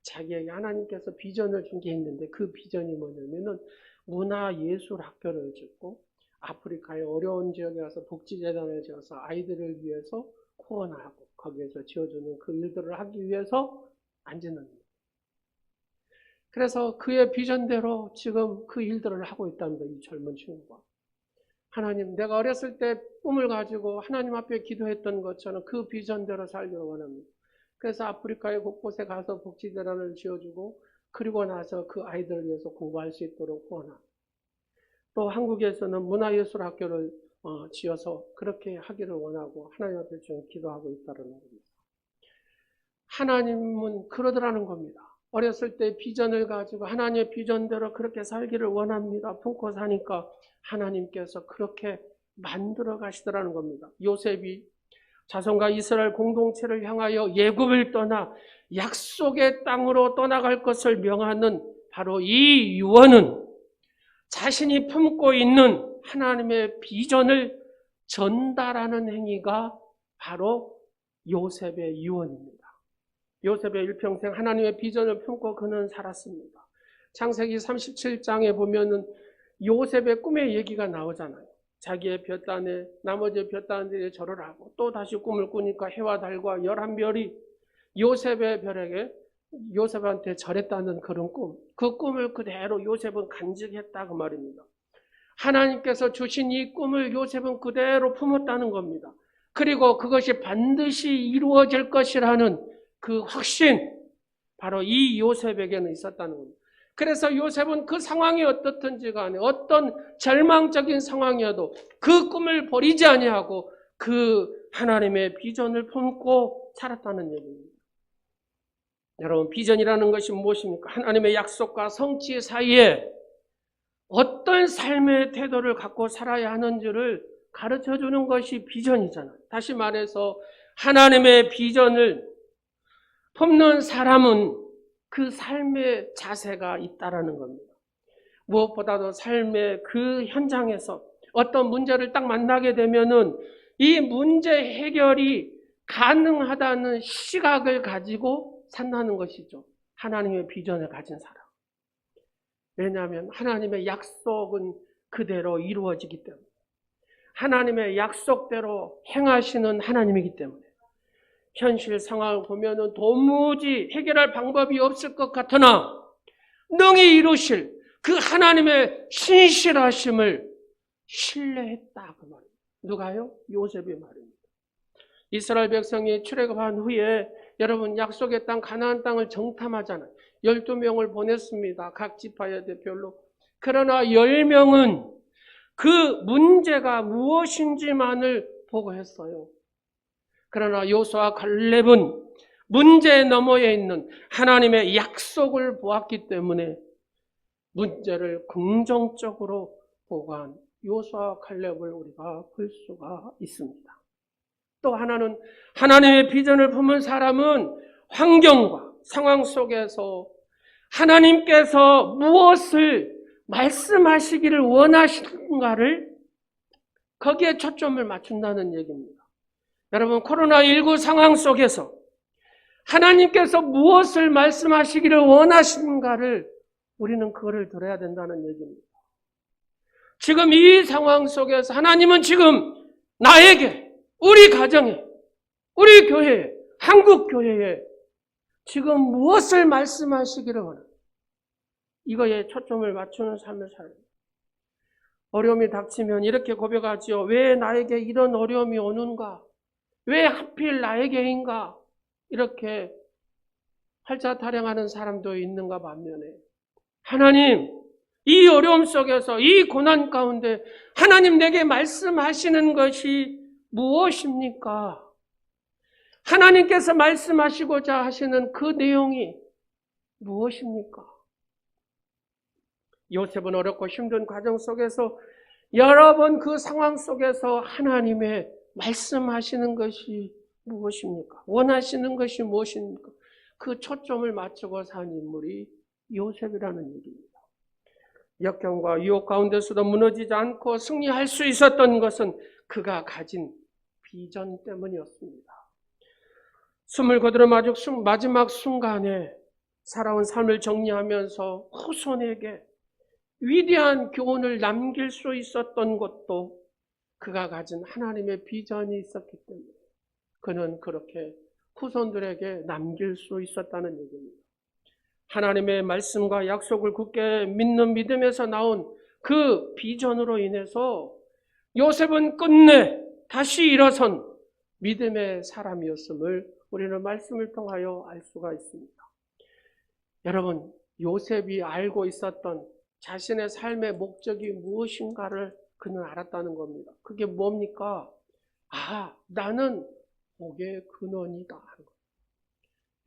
자기에게 하나님께서 비전을 준 게 있는데 그 비전이 뭐냐면은 문화예술학교를 짓고 아프리카의 어려운 지역에 가서 복지재단을 지어서 아이들을 위해서 후원하고 거기에서 지어주는 그 일들을 하기 위해서 안 짓는 거예요. 그래서 그의 비전대로 지금 그 일들을 하고 있답니다. 이 젊은 친구가. 하나님, 내가 어렸을 때 꿈을 가지고 하나님 앞에 기도했던 것처럼 그 비전대로 살기를 원합니다. 그래서 아프리카의 곳곳에 가서 복지재단을 지어주고 그리고 나서 그 아이들을 위해서 공부할 수 있도록 후원하고 또 한국에서는 문화예술학교를 지어서 그렇게 하기를 원하고 하나님 앞에 지금 기도하고 있다는 겁니다. 하나님은 그러더라는 겁니다. 어렸을 때 비전을 가지고 하나님의 비전대로 그렇게 살기를 원합니다. 품고 사니까 하나님께서 그렇게 만들어 가시더라는 겁니다. 요셉이 자손과 이스라엘 공동체를 향하여 예굽을 떠나 약속의 땅으로 떠나갈 것을 명하는 바로 이 유언은 자신이 품고 있는 하나님의 비전을 전달하는 행위가 바로 요셉의 유언입니다. 요셉의 일평생 하나님의 비전을 품고 그는 살았습니다. 창세기 37장에 보면은 요셉의 꿈의 얘기가 나오잖아요. 자기의 볕단에 나머지 볕단들이 절을 하고 또 다시 꿈을 꾸니까 해와 달과 11별이 요셉의 별에게 요셉한테 절했다는 그런 꿈. 그 꿈을 그대로 요셉은 간직했다 그 말입니다. 하나님께서 주신 이 꿈을 요셉은 그대로 품었다는 겁니다. 그리고 그것이 반드시 이루어질 것이라는 그 확신, 바로 이 요셉에게는 있었다는 겁니다. 그래서 요셉은 그 상황이 어떻든지 간에 어떤 절망적인 상황이어도 그 꿈을 버리지 아니하고 그 하나님의 비전을 품고 살았다는 얘기입니다. 여러분, 비전이라는 것이 무엇입니까? 하나님의 약속과 성취 사이에 어떤 삶의 태도를 갖고 살아야 하는지를 가르쳐주는 것이 비전이잖아요. 다시 말해서 하나님의 비전을 품는 사람은 그 삶의 자세가 있다라는 겁니다. 무엇보다도 삶의 그 현장에서 어떤 문제를 딱 만나게 되면은 이 문제 해결이 가능하다는 시각을 가지고 산다는 것이죠. 하나님의 비전을 가진 사람. 왜냐하면 하나님의 약속은 그대로 이루어지기 때문에, 하나님의 약속대로 행하시는 하나님이기 때문에 현실 상황을 보면은 도무지 해결할 방법이 없을 것 같으나 능히 이루실 그 하나님의 신실하심을 신뢰했다 그 말입니다. 누가요? 요셉의 말입니다. 이스라엘 백성이 출애굽한 후에 여러분 약속의 땅 가나안 땅을 정탐하잖아요. 12명을 보냈습니다. 각 지파의 대표로. 그러나 10명은 그 문제가 무엇인지만을 보고했어요. 그러나 여호수아와 갈렙은 문제 너머에 있는 하나님의 약속을 보았기 때문에 문제를 긍정적으로 보고한 여호수아와 갈렙을 우리가 볼 수가 있습니다. 또 하나는 하나님의 비전을 품은 사람은 환경과 상황 속에서 하나님께서 무엇을 말씀하시기를 원하시는가를 거기에 초점을 맞춘다는 얘기입니다. 여러분, 코로나19 상황 속에서 하나님께서 무엇을 말씀하시기를 원하시는가를 우리는 그거를 들어야 된다는 얘기입니다. 지금 이 상황 속에서 하나님은 지금 나에게, 우리 가정에, 우리 교회에, 한국 교회에 지금 무엇을 말씀하시기를 원합니다. 이거에 초점을 맞추는 삶을 살아요. 어려움이 닥치면 이렇게 고백하지요. 왜 나에게 이런 어려움이 오는가? 왜 하필 나에게인가? 이렇게 활짝 타령하는 사람도 있는가 반면에 하나님, 이 어려움 속에서, 이 고난 가운데 하나님 내게 말씀하시는 것이 무엇입니까? 하나님께서 말씀하시고자 하시는 그 내용이 무엇입니까? 요셉은 어렵고 힘든 과정 속에서 여러 번 그 상황 속에서 하나님의 말씀하시는 것이 무엇입니까? 원하시는 것이 무엇입니까? 그 초점을 맞추고 산 인물이 요셉이라는 얘기입니다. 역경과 유혹 가운데서도 무너지지 않고 승리할 수 있었던 것은 그가 가진 비전 때문이었습니다. 숨을 거두는 마지막 순간에 살아온 삶을 정리하면서 후손에게 위대한 교훈을 남길 수 있었던 것도 그가 가진 하나님의 비전이 있었기 때문에 그는 그렇게 후손들에게 남길 수 있었다는 얘기입니다. 하나님의 말씀과 약속을 굳게 믿는 믿음에서 나온 그 비전으로 인해서 요셉은 끝내 다시 일어선 믿음의 사람이었음을 우리는 말씀을 통하여 알 수가 있습니다. 여러분, 요셉이 알고 있었던 자신의 삶의 목적이 무엇인가를 그는 알았다는 겁니다. 그게 뭡니까? 나는 복의 근원이다.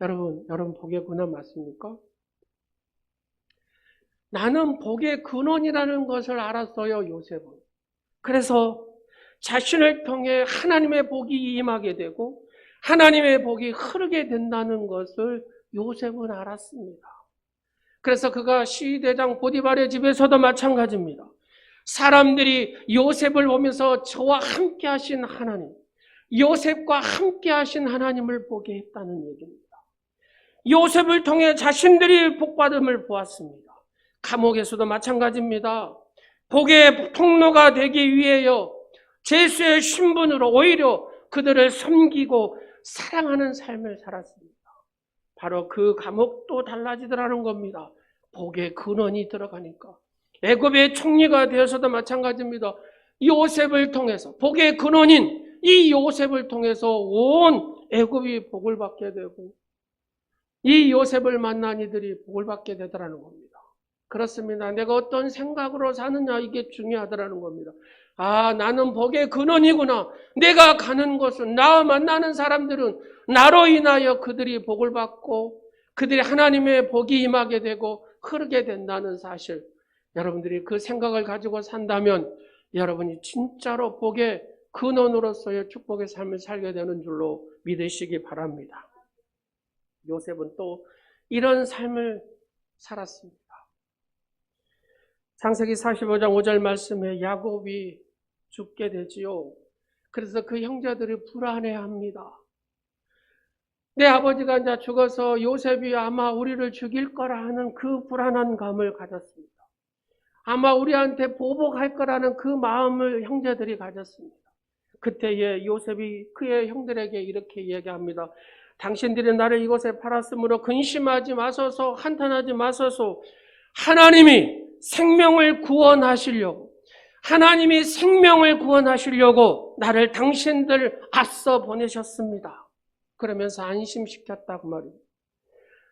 여러분 복의 근원 맞습니까? 나는 복의 근원이라는 것을 알았어요, 요셉은. 그래서 자신을 통해 하나님의 복이 임하게 되고 하나님의 복이 흐르게 된다는 것을 요셉은 알았습니다. 그래서 그가 시대장 보디발의 집에서도 마찬가지입니다. 사람들이 요셉을 보면서 저와 함께 하신 하나님, 요셉과 함께 하신 하나님을 보게 했다는 얘기입니다. 요셉을 통해 자신들이 복받음을 보았습니다. 감옥에서도 마찬가지입니다. 복의 통로가 되기 위하여 제수의 신분으로 오히려 그들을 섬기고 사랑하는 삶을 살았습니다. 바로 그 감옥도 달라지더라는 겁니다. 복의 근원이 들어가니까. 애굽의 총리가 되어서도 마찬가지입니다. 요셉을 통해서 복의 근원인 이 요셉을 통해서 온 애굽이 복을 받게 되고 이 요셉을 만난 이들이 복을 받게 되더라는 겁니다. 그렇습니다. 내가 어떤 생각으로 사느냐 이게 중요하더라는 겁니다. 나는 복의 근원이구나. 내가 가는 곳은 나 만나는 사람들은 나로 인하여 그들이 복을 받고 그들이 하나님의 복이 임하게 되고 흐르게 된다는 사실. 여러분들이 그 생각을 가지고 산다면 여러분이 진짜로 복의 근원으로서의 축복의 삶을 살게 되는 줄로 믿으시기 바랍니다. 요셉은 또 이런 삶을 살았습니다. 창세기 45장 5절 말씀에 야곱이 죽게 되지요. 그래서 그 형제들이 불안해합니다. 내 아버지가 이제 죽어서 요셉이 아마 우리를 죽일 거라 하는 그 불안한 감을 가졌습니다. 아마 우리한테 보복할 거라는 그 마음을 형제들이 가졌습니다. 그때에 요셉이 그의 형들에게 이렇게 얘기합니다. 당신들이 나를 이곳에 팔았으므로 근심하지 마소서, 한탄하지 마소서. 하나님이 생명을 구원하시려고 나를 당신들 앞서 보내셨습니다. 그러면서 안심시켰다 그 말입니다.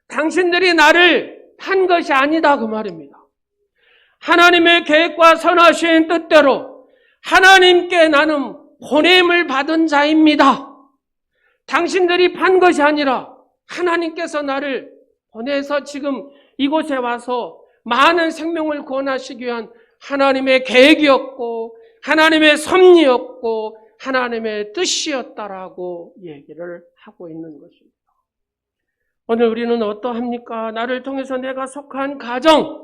당신들이 나를 판 것이 아니다 그 말입니다. 하나님의 계획과 선하신 뜻대로 하나님께 나는 보냄을 받은 자입니다. 당신들이 판 것이 아니라 하나님께서 나를 보내서 지금 이곳에 와서 많은 생명을 구원하시기 위한 하나님의 계획이었고 하나님의 섭리였고 하나님의 뜻이었다라고 얘기를 하고 있는 것입니다. 오늘 우리는 어떠합니까? 나를 통해서 내가 속한 가정,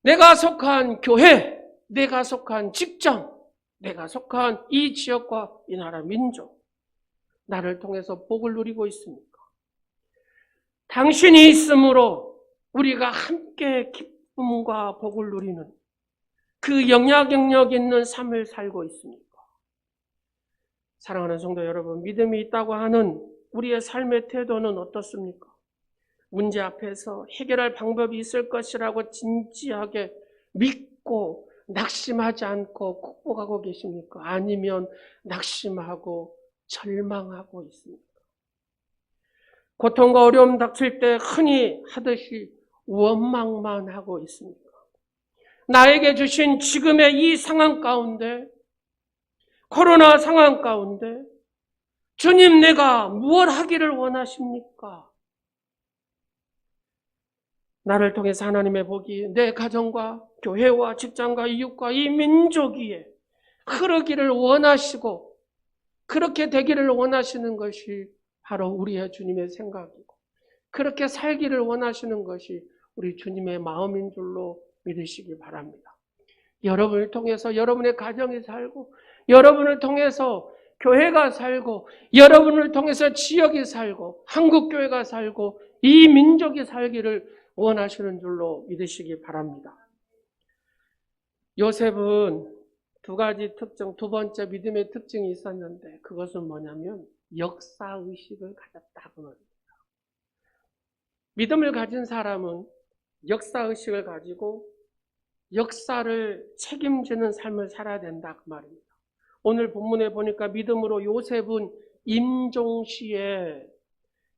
내가 속한 교회, 내가 속한 직장, 내가 속한 이 지역과 이 나라 민족, 나를 통해서 복을 누리고 있습니까? 당신이 있으므로 우리가 함께 기쁨과 복을 누리는 그 영향력 있는 삶을 살고 있습니까? 사랑하는 성도 여러분, 믿음이 있다고 하는 우리의 삶의 태도는 어떻습니까? 문제 앞에서 해결할 방법이 있을 것이라고 진지하게 믿고 낙심하지 않고 극복하고 계십니까? 아니면 낙심하고 절망하고 있습니까? 고통과 어려움 닥칠 때 흔히 하듯이 원망만 하고 있습니까? 나에게 주신 지금의 이 상황 가운데, 코로나 상황 가운데 주님, 내가 무엇 하기를 원하십니까? 나를 통해서 하나님의 복이 내 가정과 교회와 직장과 이웃과 이 민족 위에 흐르기를 원하시고 그렇게 되기를 원하시는 것이 바로 우리의 주님의 생각이고, 그렇게 살기를 원하시는 것이 우리 주님의 마음인 줄로 믿으시기 바랍니다. 여러분을 통해서 여러분의 가정이 살고, 여러분을 통해서 교회가 살고, 여러분을 통해서 지역이 살고, 한국교회가 살고, 이 민족이 살기를 원하시는 줄로 믿으시기 바랍니다. 요셉은 두 가지 특징, 두 번째 믿음의 특징이 있었는데, 그것은 뭐냐면 역사의식을 가졌다고 말합니다. 믿음을 가진 사람은 역사의식을 가지고 역사를 책임지는 삶을 살아야 된다, 그 말입니다. 오늘 본문에 보니까 믿음으로 요셉은 임종시에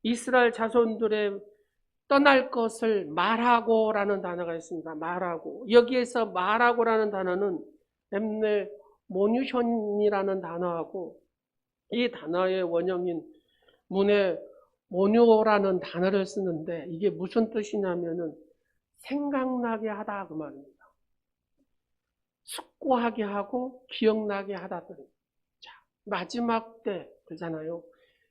이스라엘 자손들의 떠날 것을 말하고라는 단어가 있습니다. 말하고. 여기에서 말하고라는 단어는 엠네 모뉴션이라는 단어하고, 이 단어의 원형인 문에 모뉴라는 단어를 쓰는데, 이게 무슨 뜻이냐면은 생각나게 하다, 그 말입니다. 숙고하게 하고 기억나게 하다. 자, 마지막 때 그러잖아요.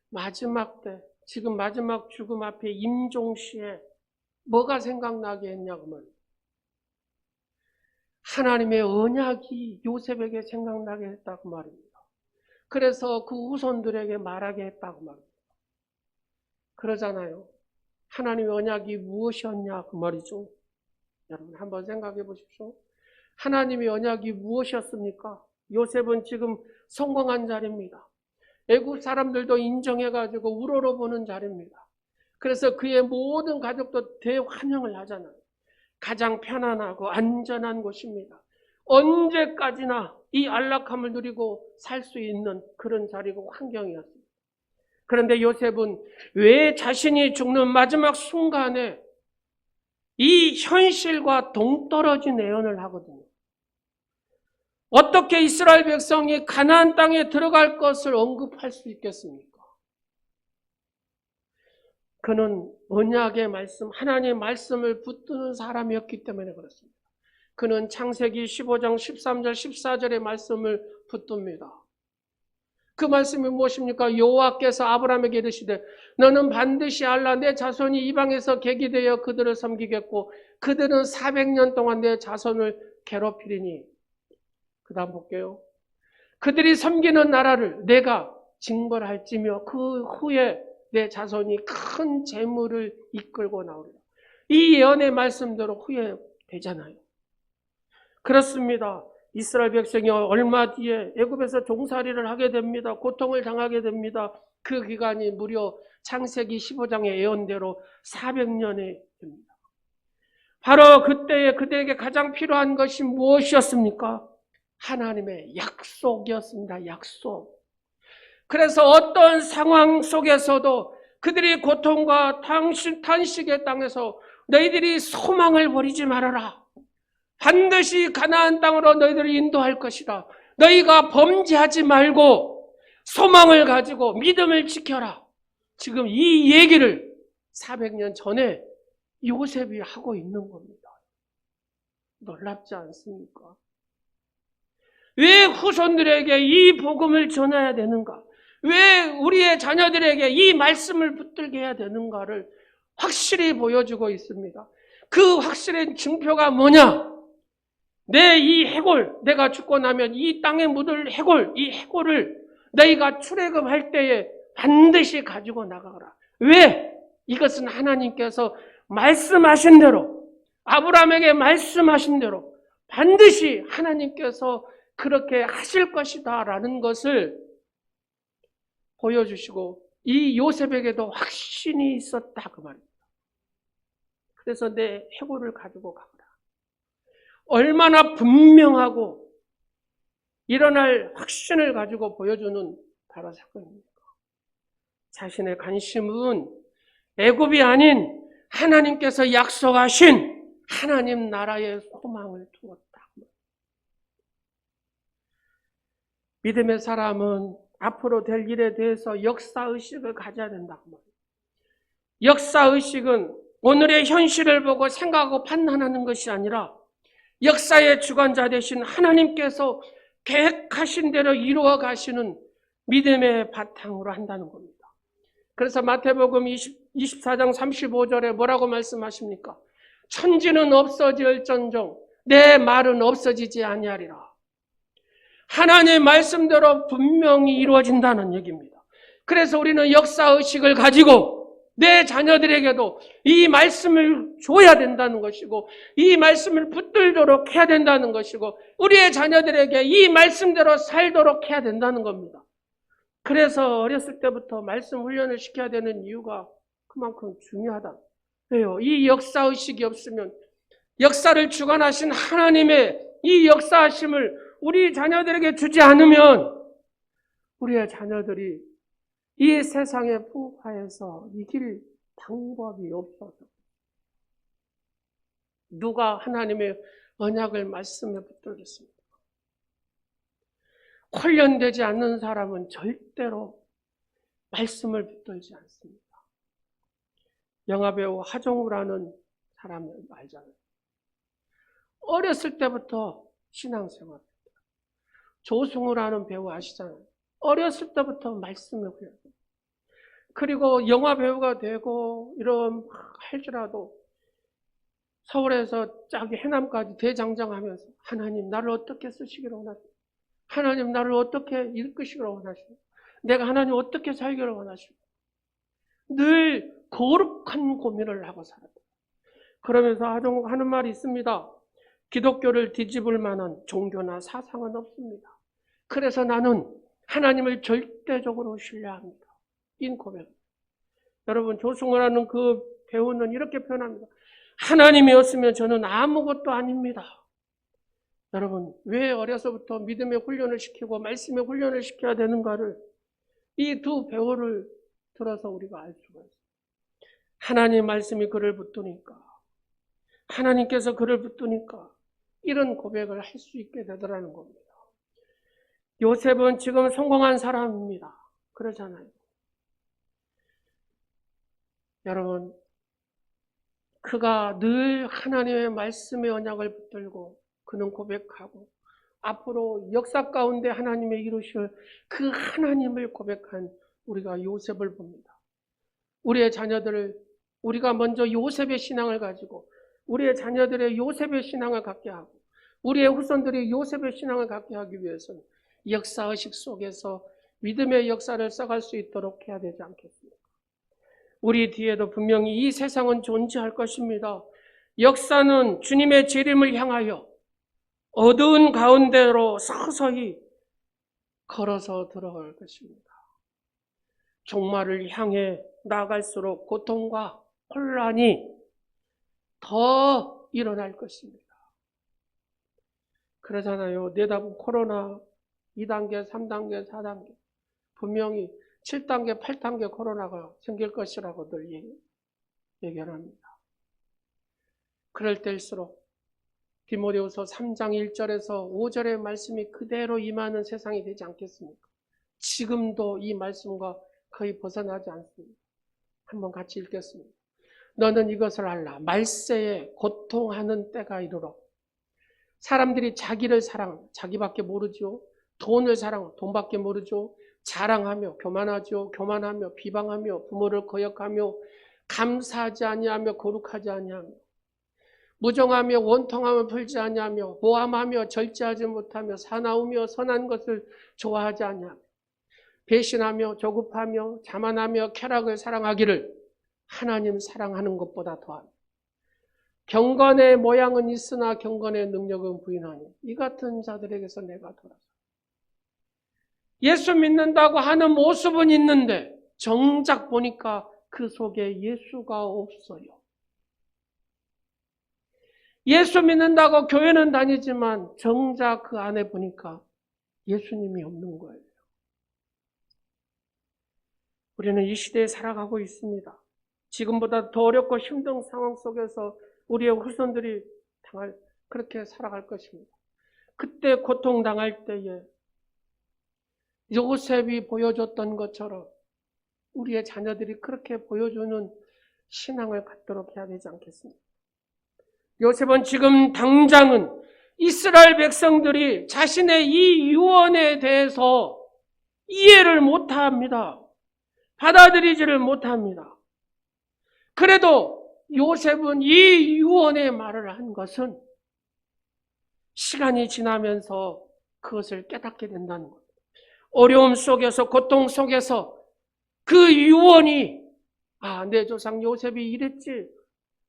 마지막 때, 지금 마지막 죽음 앞에 임종시에 뭐가 생각나게 했냐고 말입니다. 하나님의 언약이 요셉에게 생각나게 했다고 말입니다. 그래서 그 후손들에게 말하게 했다고 말입니다. 그러잖아요. 하나님의 언약이 무엇이었냐, 그 말이죠. 여러분 한번 생각해 보십시오. 하나님의 언약이 무엇이었습니까? 요셉은 지금 성공한 자리입니다. 애국 사람들도 인정해가지고 우러러보는 자리입니다. 그래서 그의 모든 가족도 대환영을 하잖아요. 가장 편안하고 안전한 곳입니다. 언제까지나 이 안락함을 누리고 살 수 있는 그런 자리고 환경이었습니다. 그런데 요셉은 왜 자신이 죽는 마지막 순간에 이 현실과 동떨어진 예언을 하거든요. 어떻게 이스라엘 백성이 가나안 땅에 들어갈 것을 언급할 수 있겠습니까? 그는 언약의 말씀, 하나님의 말씀을 붙드는 사람이었기 때문에 그렇습니다. 그는 창세기 15장 13절 14절의 말씀을 붙듭니다. 그 말씀이 무엇입니까? 여호와께서 아브라함에게 이르시되 너는 반드시 알라. 내 자손이 이방에서 객이 되어 그들을 섬기겠고 그들은 400년 동안 내 자손을 괴롭히리니. 그 다음 볼게요. 그들이 섬기는 나라를 내가 징벌할지며 그 후에 내 자손이 큰 재물을 이끌고 나오리라. 이 예언의 말씀대로 후에 되잖아요. 그렇습니다. 이스라엘 백성이 얼마 뒤에 애굽에서 종살이를 하게 됩니다. 고통을 당하게 됩니다. 그 기간이 무려 창세기 15장의 예언대로 400년이 됩니다. 바로 그때에 그들에게 가장 필요한 것이 무엇이었습니까? 하나님의 약속이었습니다. 약속. 그래서 어떤 상황 속에서도 그들이 고통과 탄식의 땅에서 너희들이 소망을 버리지 말아라. 반드시 가나안 땅으로 너희들을 인도할 것이다. 너희가 범죄하지 말고 소망을 가지고 믿음을 지켜라. 지금 이 얘기를 400년 전에 요셉이 하고 있는 겁니다. 놀랍지 않습니까? 왜 후손들에게 이 복음을 전해야 되는가? 왜 우리의 자녀들에게 이 말씀을 붙들게 해야 되는가를 확실히 보여주고 있습니다. 그 확실한 증표가 뭐냐? 내 이 해골, 내가 죽고 나면 이 땅에 묻을 해골, 이 해골을 너희가 출애굽할 때에 반드시 가지고 나가라. 왜? 이것은 하나님께서 말씀하신 대로, 아브라함에게 말씀하신 대로 반드시 하나님께서 그렇게 하실 것이다 라는 것을 보여주시고, 이 요셉에게도 확신이 있었다 그 말입니다. 그래서 내 해골을 가지고 가거라. 얼마나 분명하고 일어날 확신을 가지고 보여주는 바로 사건입니까? 자신의 관심은 애굽이 아닌 하나님께서 약속하신 하나님 나라의 소망을 두었다. 믿음의 사람은 앞으로 될 일에 대해서 역사의식을 가져야 된다고 말해요. 역사의식은 오늘의 현실을 보고 생각하고 판단하는 것이 아니라 역사의 주관자 되신 하나님께서 계획하신 대로 이루어 가시는 믿음의 바탕으로 한다는 겁니다. 그래서 마태복음 24장 35절에 뭐라고 말씀하십니까? 천지는 없어질전정 내 말은 없어지지 아니하리라. 하나님의 말씀대로 분명히 이루어진다는 얘기입니다. 그래서 우리는 역사의식을 가지고 내 자녀들에게도 이 말씀을 줘야 된다는 것이고 이 말씀을 붙들도록 해야 된다는 것이고 우리의 자녀들에게 이 말씀대로 살도록 해야 된다는 겁니다. 그래서 어렸을 때부터 말씀 훈련을 시켜야 되는 이유가 그만큼 중요하다. 왜요? 이 역사의식이 없으면 역사를 주관하신 하나님의 이 역사하심을 우리 자녀들에게 주지 않으면 우리의 자녀들이 이 세상의 풍파에서 이길 방법이 없어서 누가 하나님의 언약을 말씀에 붙들겠습니까? 훈련되지 않는 사람은 절대로 말씀을 붙들지 않습니다. 영화배우 하정우라는 사람을 알잖아요. 어렸을 때부터 신앙생활. 조승우라는 배우 아시잖아요. 어렸을 때부터 말씀을 훈련해요. 그리고 영화배우가 되고 이런 할지라도 서울에서 저기 해남까지 대장장하면서 하나님 나를 어떻게 쓰시기를 원하십니까? 하나님 나를 어떻게 이끄시기를 원하십니까? 내가 하나님 어떻게 살기를 원하십니까? 늘 거룩한 고민을 하고 살았다. 그러면서 하정우가 하는 말이 있습니다. 기독교를 뒤집을 만한 종교나 사상은 없습니다. 그래서 나는 하나님을 절대적으로 신뢰합니다. 인 고백. 여러분 조승우라는 그 배우는 이렇게 표현합니다. 하나님이었으면 저는 아무것도 아닙니다. 여러분 왜 어려서부터 믿음의 훈련을 시키고 말씀의 훈련을 시켜야 되는가를 이 두 배우를 들어서 우리가 알 수가 있어요. 하나님 말씀이 그를 붙드니까 하나님께서 그를 붙드니까 이런 고백을 할 수 있게 되더라는 겁니다. 요셉은 지금 성공한 사람입니다. 그러잖아요. 여러분 그가 늘 하나님의 말씀의 언약을 붙들고 그는 고백하고 앞으로 역사 가운데 하나님의 이루실 그 하나님을 고백한 우리가 요셉을 봅니다. 우리의 자녀들을 우리가 먼저 요셉의 신앙을 가지고 우리의 자녀들의 요셉의 신앙을 갖게 하고 우리의 후손들이 요셉의 신앙을 갖게 하기 위해서는 역사의식 속에서 믿음의 역사를 써갈 수 있도록 해야 되지 않겠습니까? 우리 뒤에도 분명히 이 세상은 존재할 것입니다. 역사는 주님의 재림을 향하여 어두운 가운데로 서서히 걸어서 들어갈 것입니다. 종말을 향해 나아갈수록 고통과 혼란이 더 일어날 것입니다. 그러잖아요. 내다본 코로나 2단계, 3단계, 4단계 분명히 7단계, 8단계 코로나가 생길 것이라고들 예견합니다. 그럴 때일수록 디모데후서 3장 1절에서 5절의 말씀이 그대로 임하는 세상이 되지 않겠습니까? 지금도 이 말씀과 거의 벗어나지 않습니다. 한번 같이 읽겠습니다. 너는 이것을 알라. 말세에 고통하는 때가 이르러 사람들이 자기를 사랑, 자기밖에 모르죠. 돈을 사랑, 돈밖에 모르죠. 자랑하며 교만하죠. 교만하며 비방하며 부모를 거역하며 감사하지 아니하며 거룩하지 아니하며 무정하며 원통함을 풀지 아니하며 모함하며 절제하지 못하며 사나우며 선한 것을 좋아하지 아니하며 배신하며 조급하며 자만하며 쾌락을 사랑하기를 하나님 사랑하는 것보다 더하며 경건의 모양은 있으나 경건의 능력은 부인하니 이 같은 자들에게서 내가 돌아서 예수 믿는다고 하는 모습은 있는데 정작 보니까 그 속에 예수가 없어요. 예수 믿는다고 교회는 다니지만 정작 그 안에 보니까 예수님이 없는 거예요. 우리는 이 시대에 살아가고 있습니다. 지금보다 더 어렵고 힘든 상황 속에서 우리의 후손들이 그렇게 살아갈 것입니다. 그때 고통당할 때에 요셉이 보여줬던 것처럼 우리의 자녀들이 그렇게 보여주는 신앙을 갖도록 해야 되지 않겠습니까? 요셉은 지금 당장은 이스라엘 백성들이 자신의 이 유언에 대해서 이해를 못합니다. 받아들이지를 못합니다. 그래도 요셉은 이 유언의 말을 한 것은 시간이 지나면서 그것을 깨닫게 된다는 것. 어려움 속에서, 고통 속에서 그 유언이 내 조상 요셉이 이랬지,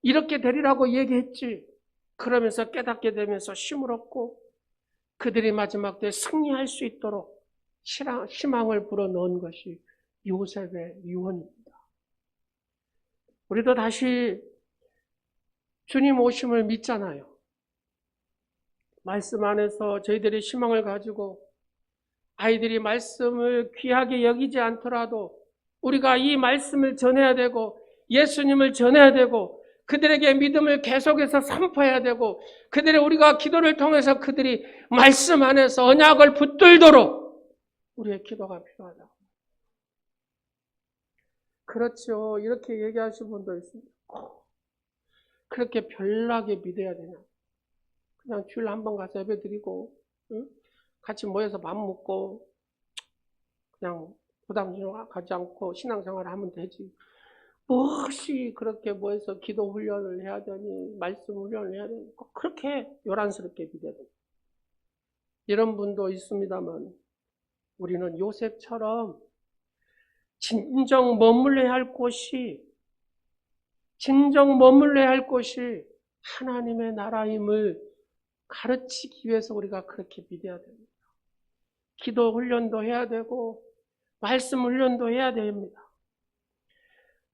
이렇게 되리라고 얘기했지, 그러면서 깨닫게 되면서 힘을 얻고 그들이 마지막 때 승리할 수 있도록 희망을 불어넣은 것이 요셉의 유언입니다. 우리도 다시 주님 오심을 믿잖아요. 말씀 안에서 저희들이 희망을 가지고 아이들이 말씀을 귀하게 여기지 않더라도 우리가 이 말씀을 전해야 되고 예수님을 전해야 되고 그들에게 믿음을 계속해서 선포해야 되고 그들의 우리가 기도를 통해서 그들이 말씀 안에서 언약을 붙들도록 우리의 기도가 필요하다. 그렇죠. 이렇게 얘기하신 분도 있습니다. 그렇게 별나게 믿어야 되냐? 그냥 주일 한 번 가서 예배 드리고 같이 모여서 밥 먹고 그냥 부담스러워하지 않고 신앙생활을 하면 되지. 무엇이 그렇게 모여서 기도 훈련을 해야 되니 말씀 훈련을 해야 되니 꼭 그렇게 요란스럽게 믿어야 됩니다. 이런 분도 있습니다만 우리는 요셉처럼 진정 머물러야 할 곳이 하나님의 나라임을 가르치기 위해서 우리가 그렇게 믿어야 됩니다. 기도 훈련도 해야 되고 말씀 훈련도 해야 됩니다.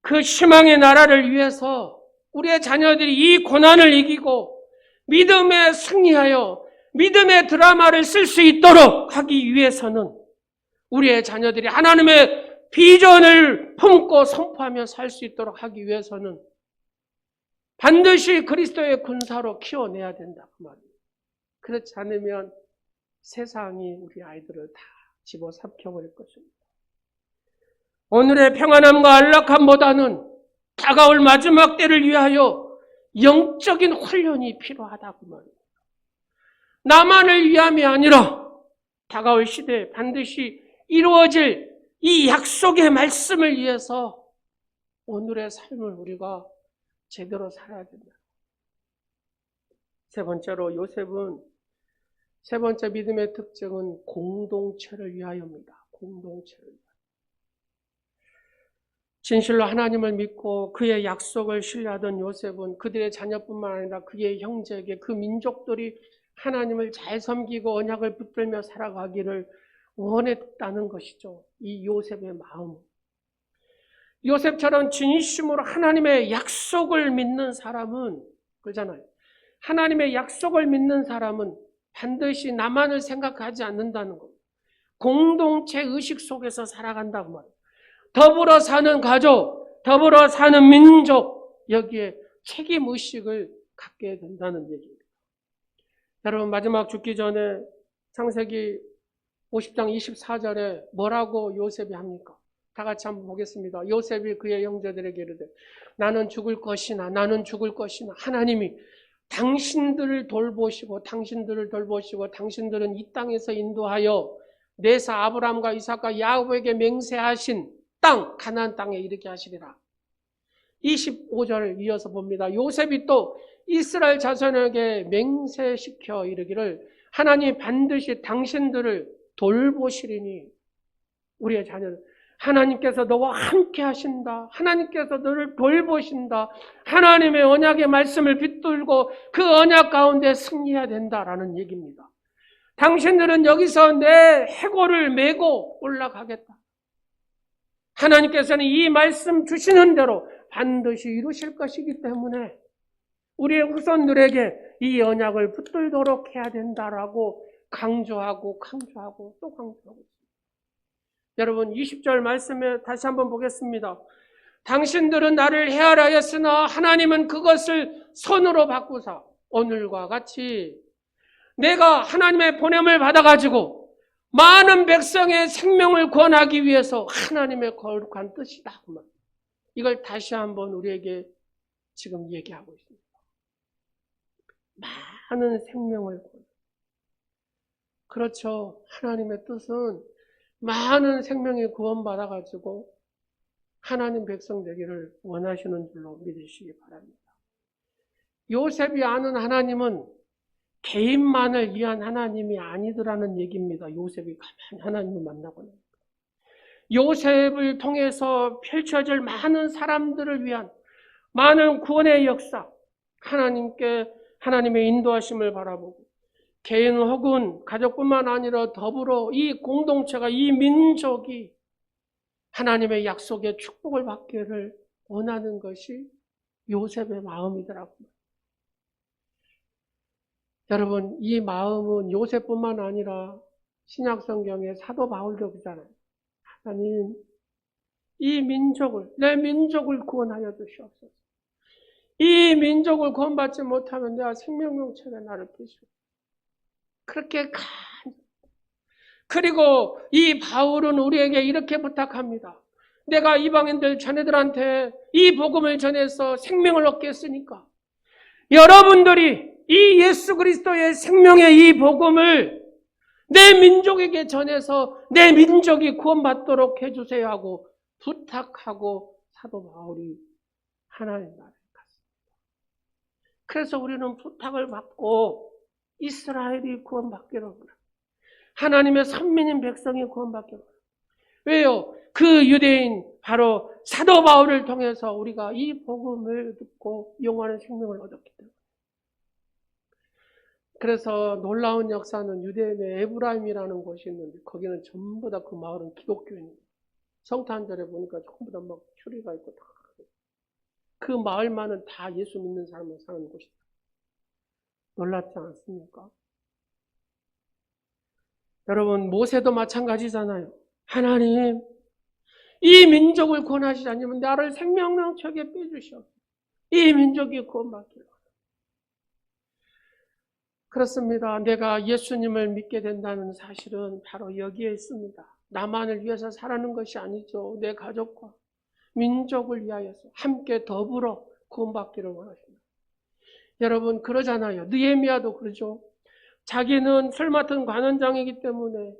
그 희망의 나라를 위해서 우리의 자녀들이 이 고난을 이기고 믿음에 승리하여 믿음의 드라마를 쓸 수 있도록 하기 위해서는 우리의 자녀들이 하나님의 비전을 품고 선포하며 살 수 있도록 하기 위해서는 반드시 그리스도의 군사로 키워내야 된다 그 말입니다. 그렇지 않으면 세상이 우리 아이들을 다 집어삼켜버릴 것입니다. 오늘의 평안함과 안락함보다는 다가올 마지막 때를 위하여 영적인 훈련이 필요하다고 말입니다. 나만을 위함이 아니라 다가올 시대에 반드시 이루어질 이 약속의 말씀을 위해서 오늘의 삶을 우리가 제대로 살아야 된다. 세 번째로 요셉은 세 번째 믿음의 특징은 공동체를 위하여입니다. 공동체를 위하여. 진실로 하나님을 믿고 그의 약속을 신뢰하던 요셉은 그들의 자녀뿐만 아니라 그의 형제에게 그 민족들이 하나님을 잘 섬기고 언약을 붙들며 살아가기를 원했다는 것이죠. 이 요셉의 마음. 요셉처럼 진심으로 하나님의 약속을 믿는 사람은 그러잖아요. 하나님의 약속을 믿는 사람은 반드시 나만을 생각하지 않는다는 겁니다. 공동체 의식 속에서 살아간다고 말이에요. 더불어 사는 가족, 더불어 사는 민족, 여기에 책임의식을 갖게 된다는 얘기입니다. 여러분 마지막 죽기 전에 창세기 50장 24절에 뭐라고 요셉이 합니까? 다 같이 한번 보겠습니다. 요셉이 그의 형제들에게 이르되 나는 죽을 것이나 하나님이 당신들을 돌보시고 당신들은 이 땅에서 인도하여 내사 아브라함과 이삭과 야곱에게 맹세하신 땅 가나안 땅에 이르게 하시리라. 25절을 이어서 봅니다. 요셉이 또 이스라엘 자손에게 맹세시켜 이르기를 하나님이 반드시 당신들을 돌보시리니 우리의 자녀는 하나님께서 너와 함께 하신다. 하나님께서 너를 돌보신다. 하나님의 언약의 말씀을 붙들고 그 언약 가운데 승리해야 된다라는 얘기입니다. 당신들은 여기서 내 해골을 메고 올라가겠다. 하나님께서는 이 말씀 주시는 대로 반드시 이루실 것이기 때문에 우리의 후손들에게 이 언약을 붙들도록 해야 된다라고 강조하고 또 강조하고 있습니다. 여러분 20절 말씀에 다시 한번 보겠습니다. 당신들은 나를 헤아라였으나 하나님은 그것을 선으로 바꾸사 오늘과 같이 내가 하나님의 보냄을 받아가지고 많은 백성의 생명을 구원하기 위해서 하나님의 거룩한 뜻이다. 이걸 다시 한번 우리에게 지금 얘기하고 있습니다. 많은 생명을 구원. 그렇죠. 하나님의 뜻은 많은 생명이 구원받아가지고 하나님 백성 되기를 원하시는 줄로 믿으시기 바랍니다. 요셉이 아는 하나님은 개인만을 위한 하나님이 아니더라는 얘기입니다. 요셉이 가만히 하나님을 만나고 나니까. 요셉을 통해서 펼쳐질 많은 사람들을 위한 많은 구원의 역사, 하나님의 인도하심을 바라보고 개인 혹은 가족뿐만 아니라 더불어 이 공동체가, 이 민족이 하나님의 약속의 축복을 받기를 원하는 것이 요셉의 마음이더라고요. 여러분, 이 마음은 요셉뿐만 아니라 신약성경의 사도 바울도 그러잖아요. 하나님, 이 민족을, 내 민족을 구원하여 주시옵소서. 이 민족을 구원받지 못하면 내가 생명명책에 나를 떼시오. 그렇게 그리고 이 바울은 우리에게 이렇게 부탁합니다. 내가 이방인들 자네들한테 이 복음을 전해서 생명을 얻겠으니까 여러분들이 이 예수 그리스도의 생명의 이 복음을 내 민족에게 전해서 내 민족이 구원받도록 해주세요 하고 부탁하고 사도 바울이 하나님 나라에 갔습니다. 그래서 우리는 부탁을 받고 이스라엘이 구원받기를 원합니다. 하나님의 선민인 백성이 구원받기를 원합니다. 왜요? 그 유대인 바로 사도 바울을 통해서 우리가 이 복음을 듣고 영원한 생명을 얻었기 때문에. 그래서 놀라운 역사는 유대인의 에브라임이라는 곳이 있는데 거기는 전부 다 그 마을은 기독교인입니다. 성탄절에 보니까 전부 다 막 추리가 있고 다. 그 마을만은 다 예수 믿는 사람을 사는 곳이다. 놀랍지 않습니까? 여러분, 모세도 마찬가지잖아요. 하나님, 이 민족을 구원하시지 않으면 나를 생명명책에 빼주시오. 이 민족이 구원받기를. 그렇습니다. 내가 예수님을 믿게 된다는 사실은 바로 여기에 있습니다. 나만을 위해서 살아는 것이 아니죠. 내 가족과 민족을 위하여서 함께 더불어 구원받기를 원하십니다. 여러분, 그러잖아요. 느헤미야도 그러죠. 자기는 술 맡은 관원장이기 때문에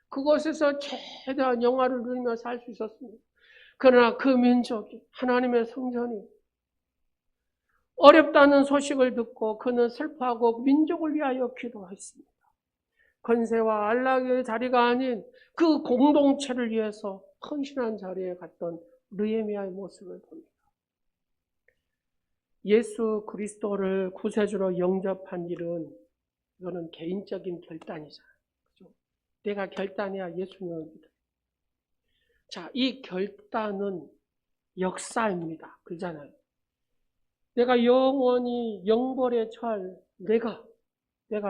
그곳에서 최대한 영화를 누리며 살 수 있었습니다. 그러나 그 민족이, 하나님의 성전이 어렵다는 소식을 듣고 그는 슬퍼하고 민족을 위하여 기도했습니다. 권세와 안락의 자리가 아닌 그 공동체를 위해서 헌신한 자리에 갔던 느헤미야의 모습을 봅니다. 예수 그리스도를 구세주로 영접한 일은 이거는 개인적인 결단이잖아요. 그렇죠? 내가 결단해야 예수님을 믿어요. 자, 이 결단은 역사입니다. 그러잖아요. 내가 영원히 영벌에 처할 내가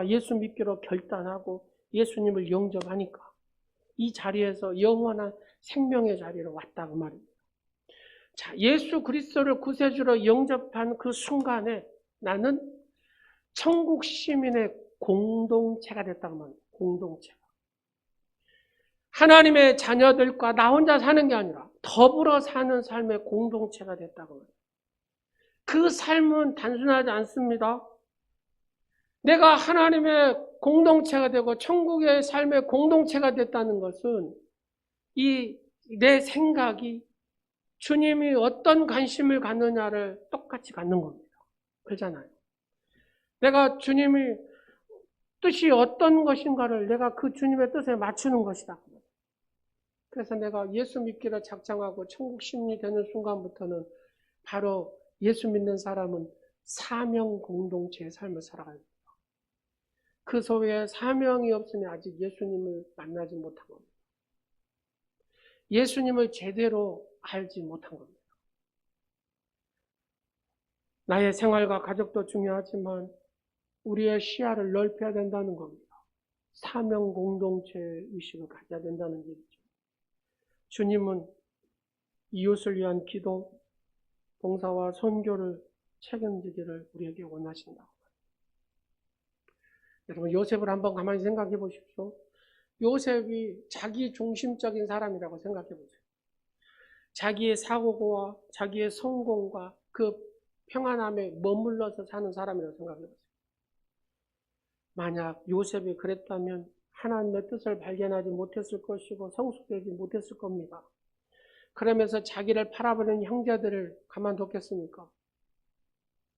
예수 믿기로 결단하고 예수님을 영접하니까 이 자리에서 영원한 생명의 자리로 왔다 그 말입니다. 자, 예수 그리스도를 구세주로 영접한 그 순간에 나는 천국 시민의 공동체가 됐다고 말합니다. 공동체가. 하나님의 자녀들과 나 혼자 사는 게 아니라 더불어 사는 삶의 공동체가 됐다고 말합니다. 그 삶은 단순하지 않습니다. 내가 하나님의 공동체가 되고 천국의 삶의 공동체가 됐다는 것은 내 생각이 주님이 어떤 관심을 갖느냐를 똑같이 갖는 겁니다. 그렇잖아요. 내가 주님이 뜻이 어떤 것인가를 내가 그 주님의 뜻에 맞추는 것이다. 그래서 내가 예수 믿기를 작정하고 천국 시민이 되는 순간부터는 바로 예수 믿는 사람은 사명 공동체의 삶을 살아가야 됩니다. 그 속에 사명이 없으니 아직 예수님을 만나지 못한 겁니다. 예수님을 제대로 알지 못한 겁니다. 나의 생활과 가족도 중요하지만 우리의 시야를 넓혀야 된다는 겁니다. 사명 공동체 의식을 가져야 된다는 얘기죠. 주님은 이웃을 위한 기도, 봉사와 선교를 책임지기를 우리에게 원하신다. 여러분, 요셉을 한번 가만히 생각해 보십시오. 요셉이 자기 중심적인 사람이라고 생각해 보세요. 자기의 사고와 자기의 성공과 그 평안함에 머물러서 사는 사람이라고 생각해 보세요. 만약 요셉이 그랬다면 하나님의 뜻을 발견하지 못했을 것이고 성숙되지 못했을 겁니다. 그러면서 자기를 팔아버린 형제들을 가만뒀겠습니까?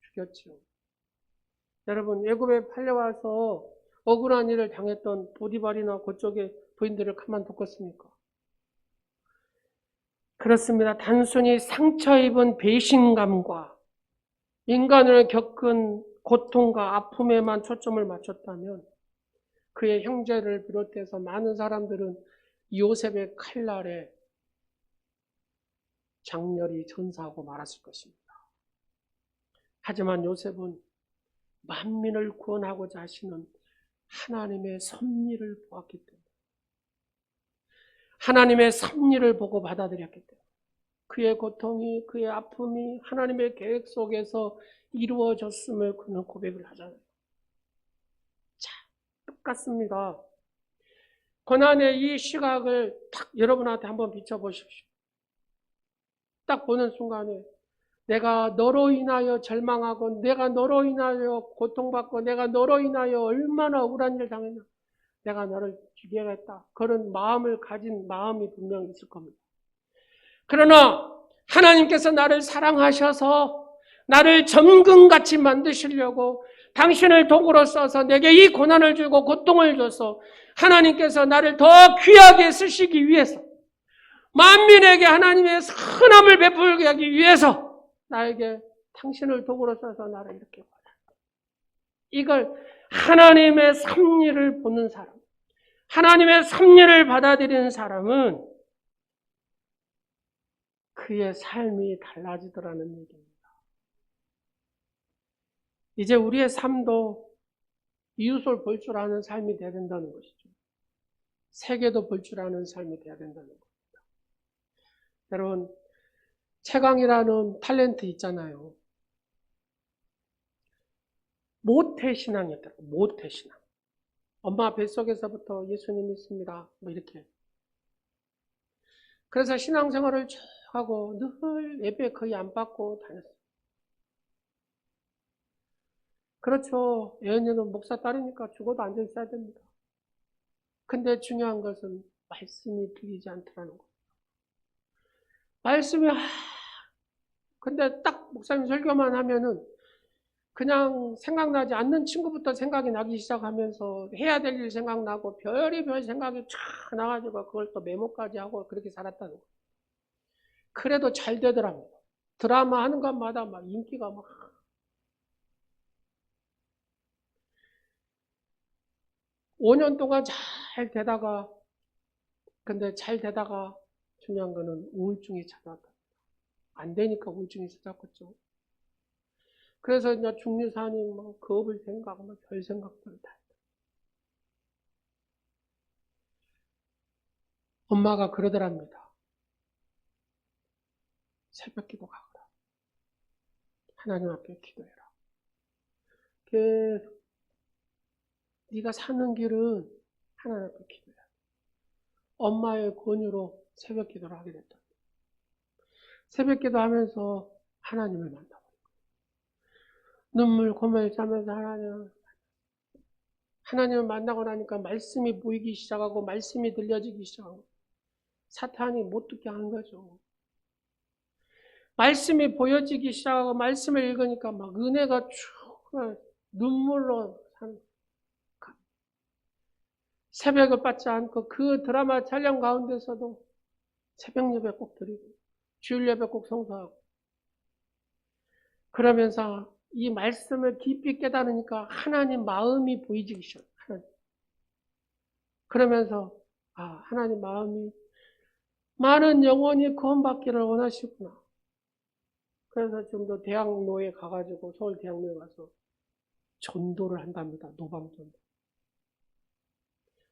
죽였죠. 여러분, 애굽에 팔려와서 억울한 일을 당했던 보디발이나 그쪽의 부인들을 가만뒀겠습니까? 그렇습니다. 단순히 상처 입은 배신감과 인간을 겪은 고통과 아픔에만 초점을 맞췄다면 그의 형제를 비롯해서 많은 사람들은 요셉의 칼날에 장렬히 전사하고 말았을 것입니다. 하지만 요셉은 만민을 구원하고자 하시는 하나님의 섭리를 보았기 때문에, 하나님의 섭리를 보고 받아들였기 때문에 그의 고통이, 그의 아픔이 하나님의 계획 속에서 이루어졌음을 그는 고백을 하잖아요. 자, 똑같습니다. 고난의 이 시각을 딱 여러분한테 한번 비춰보십시오. 딱 보는 순간에 내가 너로 인하여 절망하고 내가 너로 인하여 고통받고 내가 너로 인하여 얼마나 억울한 일을 당했나, 내가 너를 죽여야겠다, 그런 마음을 가진 마음이 분명히 있을 겁니다. 그러나 하나님께서 나를 사랑하셔서 나를 점금같이 만드시려고 당신을 도구로 써서 내게 이 고난을 주고 고통을 줘서 하나님께서 나를 더 귀하게 쓰시기 위해서, 만민에게 하나님의 선함을 베풀게 하기 위해서 나에게 당신을 도구로 써서 나를 이렇게 고난한다. 이걸 하나님의 섭리를 보는 사람, 하나님의 섭리를 받아들이는 사람은 그의 삶이 달라지더라는 얘기입니다. 이제 우리의 삶도 이웃을 볼 줄 아는 삶이 되어야 된다는 것이죠. 세계도 볼 줄 아는 삶이 되어야 된다는 겁니다. 여러분, 채광이라는 탤런트 있잖아요. 모태신앙이었더라고요. 모태신앙. 엄마 뱃속에서부터 예수님 믿습니다, 뭐 이렇게. 그래서 신앙생활을 쭉 하고 늘 예배 거의 안 받고 다녔어요. 그렇죠. 예언이는 목사 딸이니까 죽어도 앉아 있어야 됩니다. 근데 중요한 것은 말씀이 들리지 않더라는 거예요. 말씀이 근데 딱 목사님 설교만 하면은 그냥 생각나지 않는 친구부터 생각이 나기 시작하면서 해야 될 일 생각나고 별의별 생각이 쫙 나가지고 그걸 또 메모까지 하고 그렇게 살았다는 거예요. 그래도 잘 되더랍니다. 드라마 하는 것마다 막 인기가 막. (5년) 동안 잘 되다가, 근데 잘 되다가 중요한 거는 우울증이 찾아왔다. 안 되니까 우울증이 찾아왔겠죠. 그래서 이제 중리사님 뭐 겁을 생각하고 별 생각들을 다 했다. 엄마가 그러더랍니다. 새벽 기도 가거라. 하나님 앞에 기도해라. 계속 네가 사는 길은 하나님 앞에 기도해라. 엄마의 권유로 새벽 기도를 하게 됐다. 새벽 기도하면서 하나님을 만나고 눈물 고물 싸면서 하나님을 만나고 나니까 말씀이 보이기 시작하고 말씀이 들려지기 시작하고 사탄이 못 듣게 한 거죠. 말씀이 보여지기 시작하고 말씀을 읽으니까 막 은혜가 쭉 눈물로 사는. 새벽을 받지 않고 그 드라마 촬영 가운데서도 새벽 예배 꼭 드리고 주일 예배 꼭 성수하고, 그러면서 이 말씀을 깊이 깨달으니까 하나님 마음이 보이기 시작해요. 그러면서 하나님 마음이 많은 영혼이 구원받기를 원하시구나. 그래서 지금도 대학로에 가가지고, 서울 대학로에 가서 전도를 한답니다. 노방전도.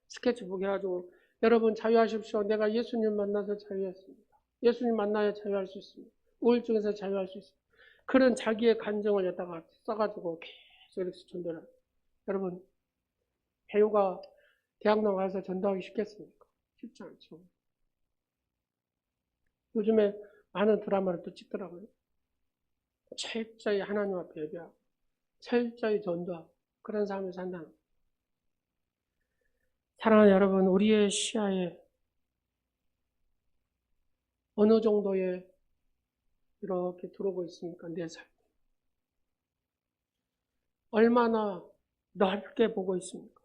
스케치북 해가지고 여러분 자유하십시오. 내가 예수님 만나서 자유했습니다. 예수님 만나야 자유할 수 있습니다. 우울증에서 자유할 수 있습니다. 그런 자기의 감정을 여기다가 써가지고 계속 이렇게 전도를. 여러분, 배우가 대학 나가서 전도하기 쉽겠습니까? 쉽지 않죠. 요즘에 많은 드라마를 또 찍더라고요. 철저히 하나님 앞에 예배하고 철저히 전도하고 그런 삶을 산다는 거예요. 사랑하는 여러분, 우리의 시야에 어느 정도의 이렇게 들어오고 있습니까? 내 삶. 얼마나 넓게 보고 있습니까?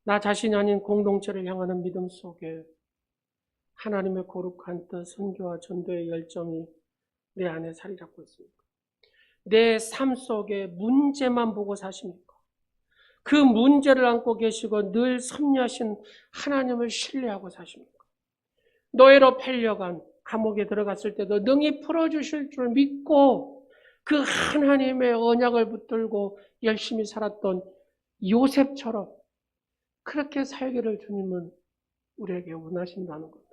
나 자신이 아닌 공동체를 향하는 믿음 속에 하나님의 거룩한 뜻, 선교와 전도의 열정이 내 안에 자리 잡고 있습니까? 내 삶 속에 문제만 보고 사십니까? 그 문제를 안고 계시고 늘 섭리하신 하나님을 신뢰하고 사십니까? 노예로 팔려간 감옥에 들어갔을 때도 능히 풀어주실 줄 믿고 그 하나님의 언약을 붙들고 열심히 살았던 요셉처럼 그렇게 살기를 주님은 우리에게 원하신다는 겁니다.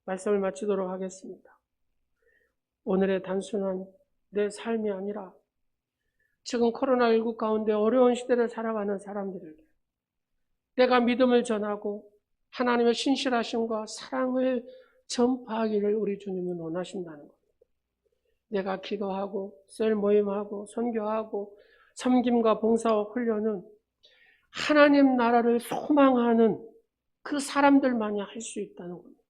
말씀을 마치도록 하겠습니다. 오늘의 단순한 내 삶이 아니라 지금 코로나19 가운데 어려운 시대를 살아가는 사람들에게 내가 믿음을 전하고 하나님의 신실하심과 사랑을 전파하기를 우리 주님은 원하신다는 겁니다. 내가 기도하고 셀 모임하고 선교하고 섬김과 봉사와 훈련은 하나님 나라를 소망하는 그 사람들만이 할 수 있다는 겁니다.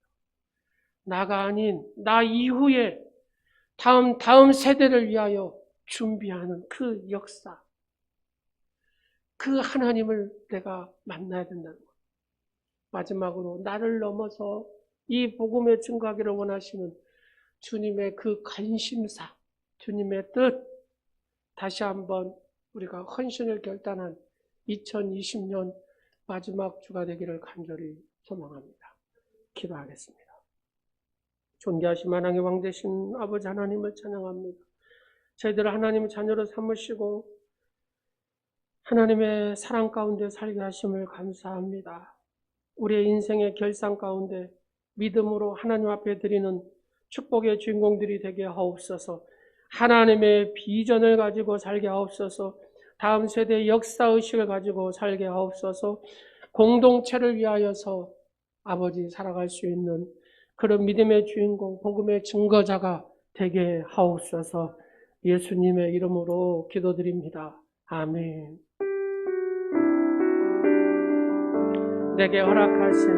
나가 아닌 나 이후에 다음 세대를 위하여 준비하는 그 역사, 그 하나님을 내가 만나야 된다는 것. 마지막으로 나를 넘어서 이 복음의 증거하기를 원하시는 주님의 그 관심사, 주님의 뜻, 다시 한번 우리가 헌신을 결단한 2020년 마지막 주가 되기를 간절히 소망합니다. 기도하겠습니다. 존귀하신 만왕의 왕 되신 아버지 하나님을 찬양합니다. 저희들을 하나님의 자녀로 삼으시고 하나님의 사랑 가운데 살게 하심을 감사합니다. 우리의 인생의 결산 가운데 믿음으로 하나님 앞에 드리는 축복의 주인공들이 되게 하옵소서. 하나님의 비전을 가지고 살게 하옵소서. 다음 세대의 역사의식을 가지고 살게 하옵소서. 공동체를 위하여서 아버지 살아갈 수 있는 그런 믿음의 주인공, 복음의 증거자가 되게 하옵소서. 예수님의 이름으로 기도드립니다. 아멘. 내게 허락하신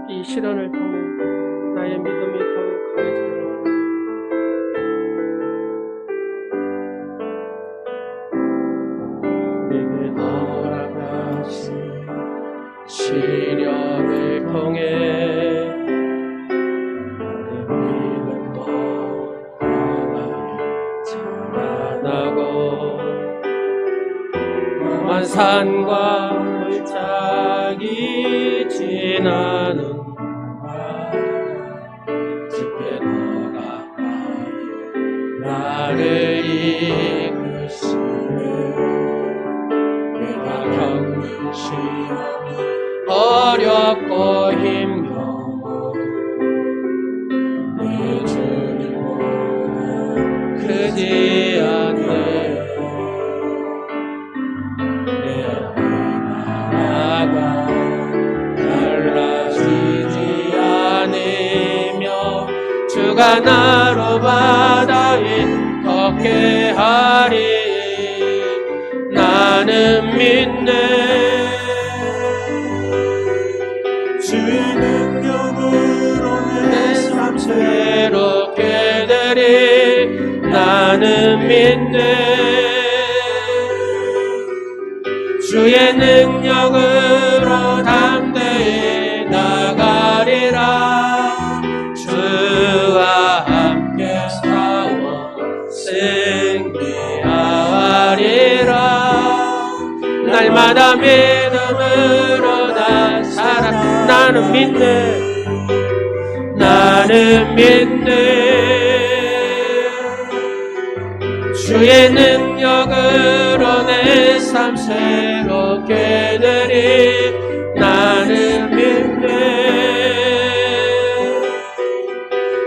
이 시련을 통해 나의 믿음이 더욱 강해지기를 원합니다. 내게 허락하신 시련을 통해 나의 믿음도 강하게 자라나고 험한 산과 물짝이 지나는 집에 더 가까이 나를 이끄시네. 내가 겪는 시험이 어렵고 힘겨워 내 주님보다 크지 않네. 달라지지 않으며 주가 나로 바다에 걷게 하리. 나는 믿네. 주의 능력으로 내 삶 새롭게 되리. 나는 믿네. 주의 능력으로 담대히 나가리라. 주와 함께 싸워 승리하리라. 날마다 믿음으로 나 살아. 나는 믿네. 나는 믿네. 주의 능력으로 내 삶 새롭게 되리. 나는 믿네.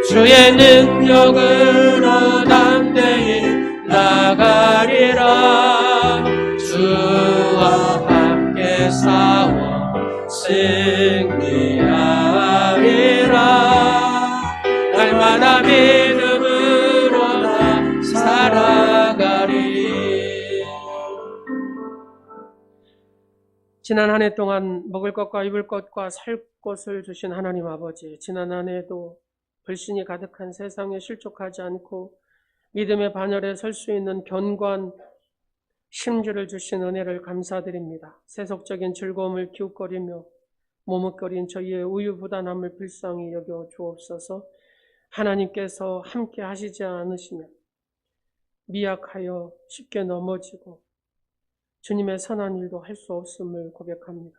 주의 능력으로 담대히 나가리라. 주와 함께 승리하리라. 날마다 믿음으로 나 살아가리. 지난 한 해 동안 먹을 것과 입을 것과 살 것을 주신 하나님 아버지, 지난 한 해도 불신이 가득한 세상에 실족하지 않고 믿음의 반열에 설 수 있는 견고한 심주를 주신 은혜를 감사드립니다. 세속적인 즐거움을 기웃거리며 머뭇거린 저희의 우유부단함을 불쌍히 여겨 주옵소서. 하나님께서 함께 하시지 않으시면 미약하여 쉽게 넘어지고 주님의 선한 일도 할 수 없음을 고백합니다.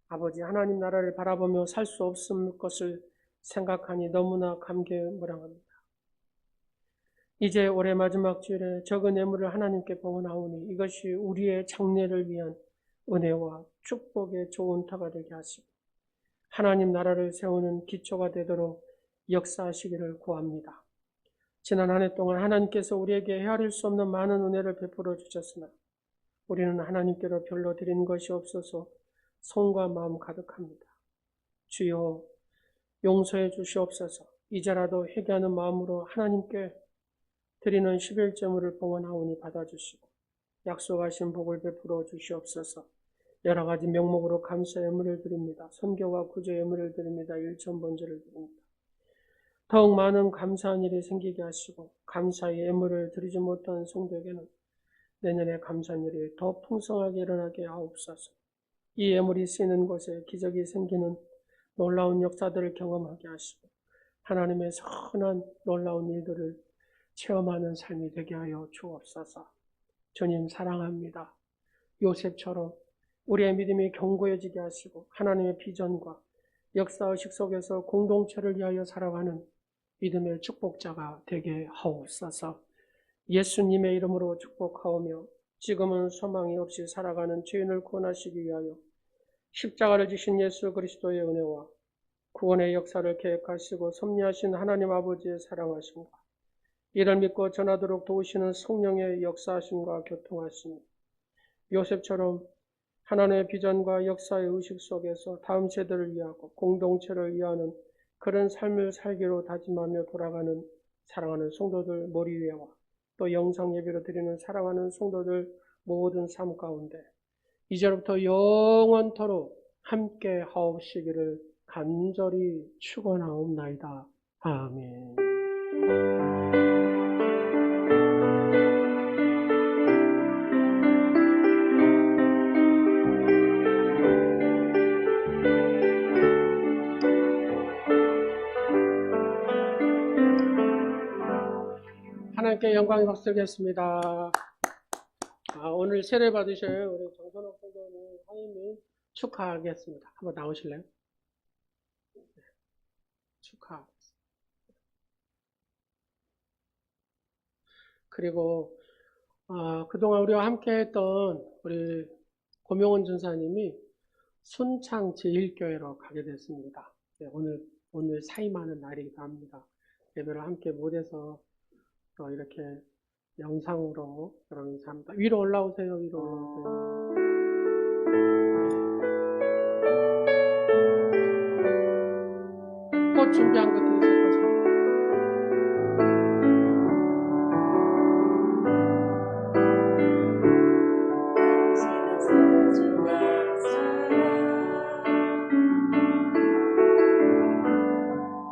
아버지, 하나님 나라를 바라보며 살 수 없을 것을 생각하니 너무나 감개무량합니다. 이제 올해 마지막 주일에 적은 예물을 하나님께 봉헌하오니 이것이 우리의 장래를 위한 은혜와 축복의 좋은 터가 되게 하시고 하나님 나라를 세우는 기초가 되도록 역사하시기를 구합니다. 지난 한 해 동안 하나님께서 우리에게 헤아릴 수 없는 많은 은혜를 베풀어 주셨으나 우리는 하나님께로 별로 드린 것이 없어서 손과 마음 가득합니다. 주여 용서해 주시옵소서. 이제라도 회개하는 마음으로 하나님께 드리는 11제물을 봉헌하오니 받아주시고 약속하신 복을 베풀어 주시옵소서. 여러 가지 명목으로 감사 예물을 드립니다. 선교와 구제 예물을 드립니다. 일천번제를 드립니다. 더욱 많은 감사한 일이 생기게 하시고 감사의 예물을 드리지 못한 성도에게는 내년에 감사한 일이 더 풍성하게 일어나게 하옵소서. 이 예물이 쓰이는 곳에 기적이 생기는 놀라운 역사들을 경험하게 하시고 하나님의 선한 놀라운 일들을 체험하는 삶이 되게 하여 주옵소서. 주님 사랑합니다. 요셉처럼 우리의 믿음이 견고해지게 하시고 하나님의 비전과 역사의식 속에서 공동체를 위하여 살아가는 믿음의 축복자가 되게 하옵소서. 예수님의 이름으로 축복하오며 지금은 소망이 없이 살아가는 죄인을 구원하시기 위하여 십자가를 지신 예수 그리스도의 은혜와 구원의 역사를 계획하시고 섭리하신 하나님 아버지의 사랑하심과 이를 믿고 전하도록 도우시는 성령의 역사하심과 교통하심이 요셉처럼 하나님의 비전과 역사의 의식 속에서 다음 세대를 위하고 공동체를 위하는 그런 삶을 살기로 다짐하며 돌아가는 사랑하는 성도들 머리 위에와 또 영상 예배로 드리는 사랑하는 성도들 모든 삶 가운데 이제부터 영원토록 함께 하옵시기를 간절히 축원하옵나이다. 아멘. 하나님께 영광의 박수 드리겠습니다. 오늘 세례 받으실 우리 정선옥 성도님 하임님 축하하겠습니다. 한번 나오실래요? 네, 축하하겠습니다. 그리고 그동안 우리와 함께 했던 우리 고명원 전사님이 순창 제1교회로 가게 됐습니다. 네, 오늘 사임하는 날이기도 합니다. 예배를 함께 못해서 또 이렇게 영상으로 그러면서 합니다. 위로 올라오세요. 위로 올라오세요. 꽃 준비한 것도 있을 것입니다.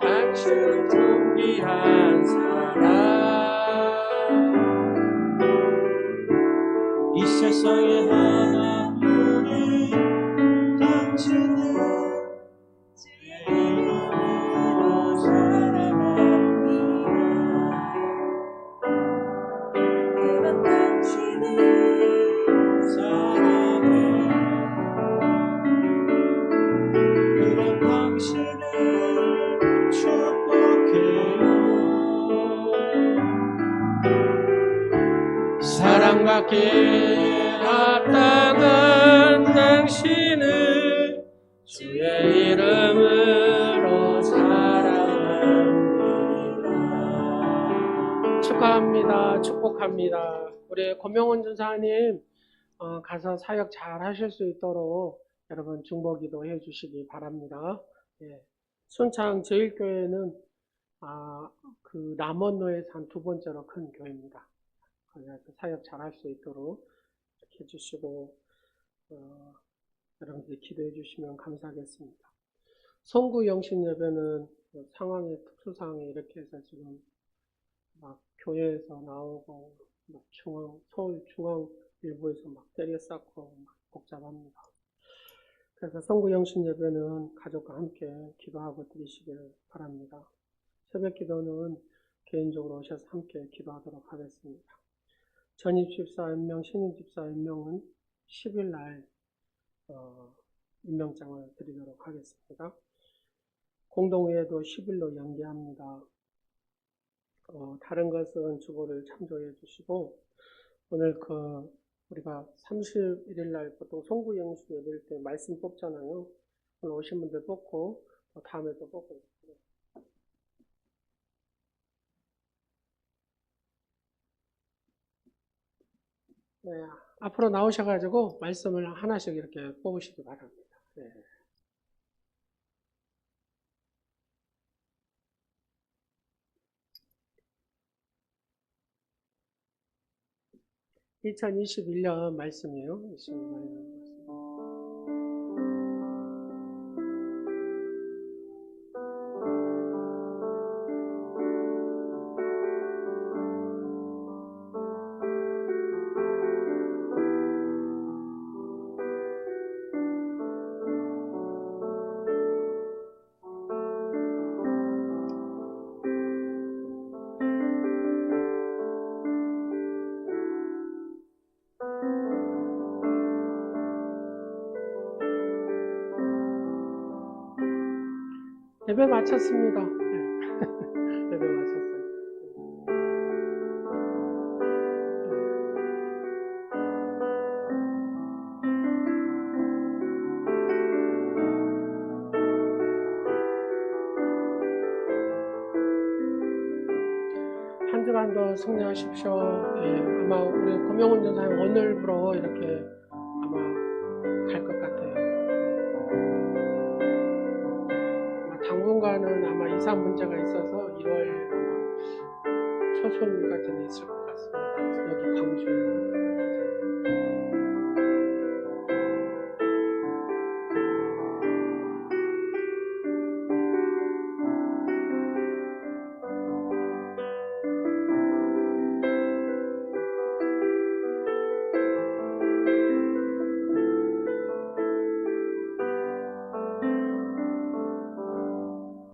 당신은 존귀한 사람 이 세상에 하나뿐인 당신은 제 이름으로 살아갑니다. 그런 당신을 사랑해 그런 당신을 축복해요. 사랑받기에 합당한 당신을 주의 이름으로 사랑합니다. 축하합니다. 축복합니다. 우리 고명원 전사님 가서 사역 잘 하실 수 있도록 여러분 중보기도 해주시기 바랍니다. 예. 순창 제일교회는 그 남원로에서 한 두 번째로 큰 교회입니다. 그래서 사역 잘할 수 있도록 이렇게 해주시고 여러분들이 기도해 주시면 감사하겠습니다. 송구 영신 예배는 상황의 특수상황이 이렇게 해서 지금 막 교회에서 나오고 막 서울 중앙 일부에서 막 때려 쌓고 막 복잡합니다. 그래서 송구 영신 예배는 가족과 함께 기도하고 드리시기를 바랍니다. 새벽 기도는 개인적으로 오셔서 함께 기도하도록 하겠습니다. 전입 집사 1명, 신임 집사 1명은 10일 날 임명장을 드리도록 하겠습니다. 공동회의도 10일로 연기합니다. 다른 것은 주보를 참조해 주시고 오늘 우리가 31일 날 보통 송구 영신 예배일 때 말씀 뽑잖아요. 오늘 오신 분들 뽑고 다음에도 뽑고 있습니다. 네, 앞으로 나오셔가지고 말씀을 하나씩 이렇게 뽑으시기 바랍니다. 네. (2021년) 말씀이에요. 2021년 말씀. 예배 마쳤습니다. 예배 마쳤어요. 한 주간도 승리하십시오. 예, 아마 우리 고명훈 전사님 오늘부로 이렇게 아마 갈 것 같아요. 당분간은 아마 이사 문제가 있어서 1월 초순까지는 있을 것 같습니다.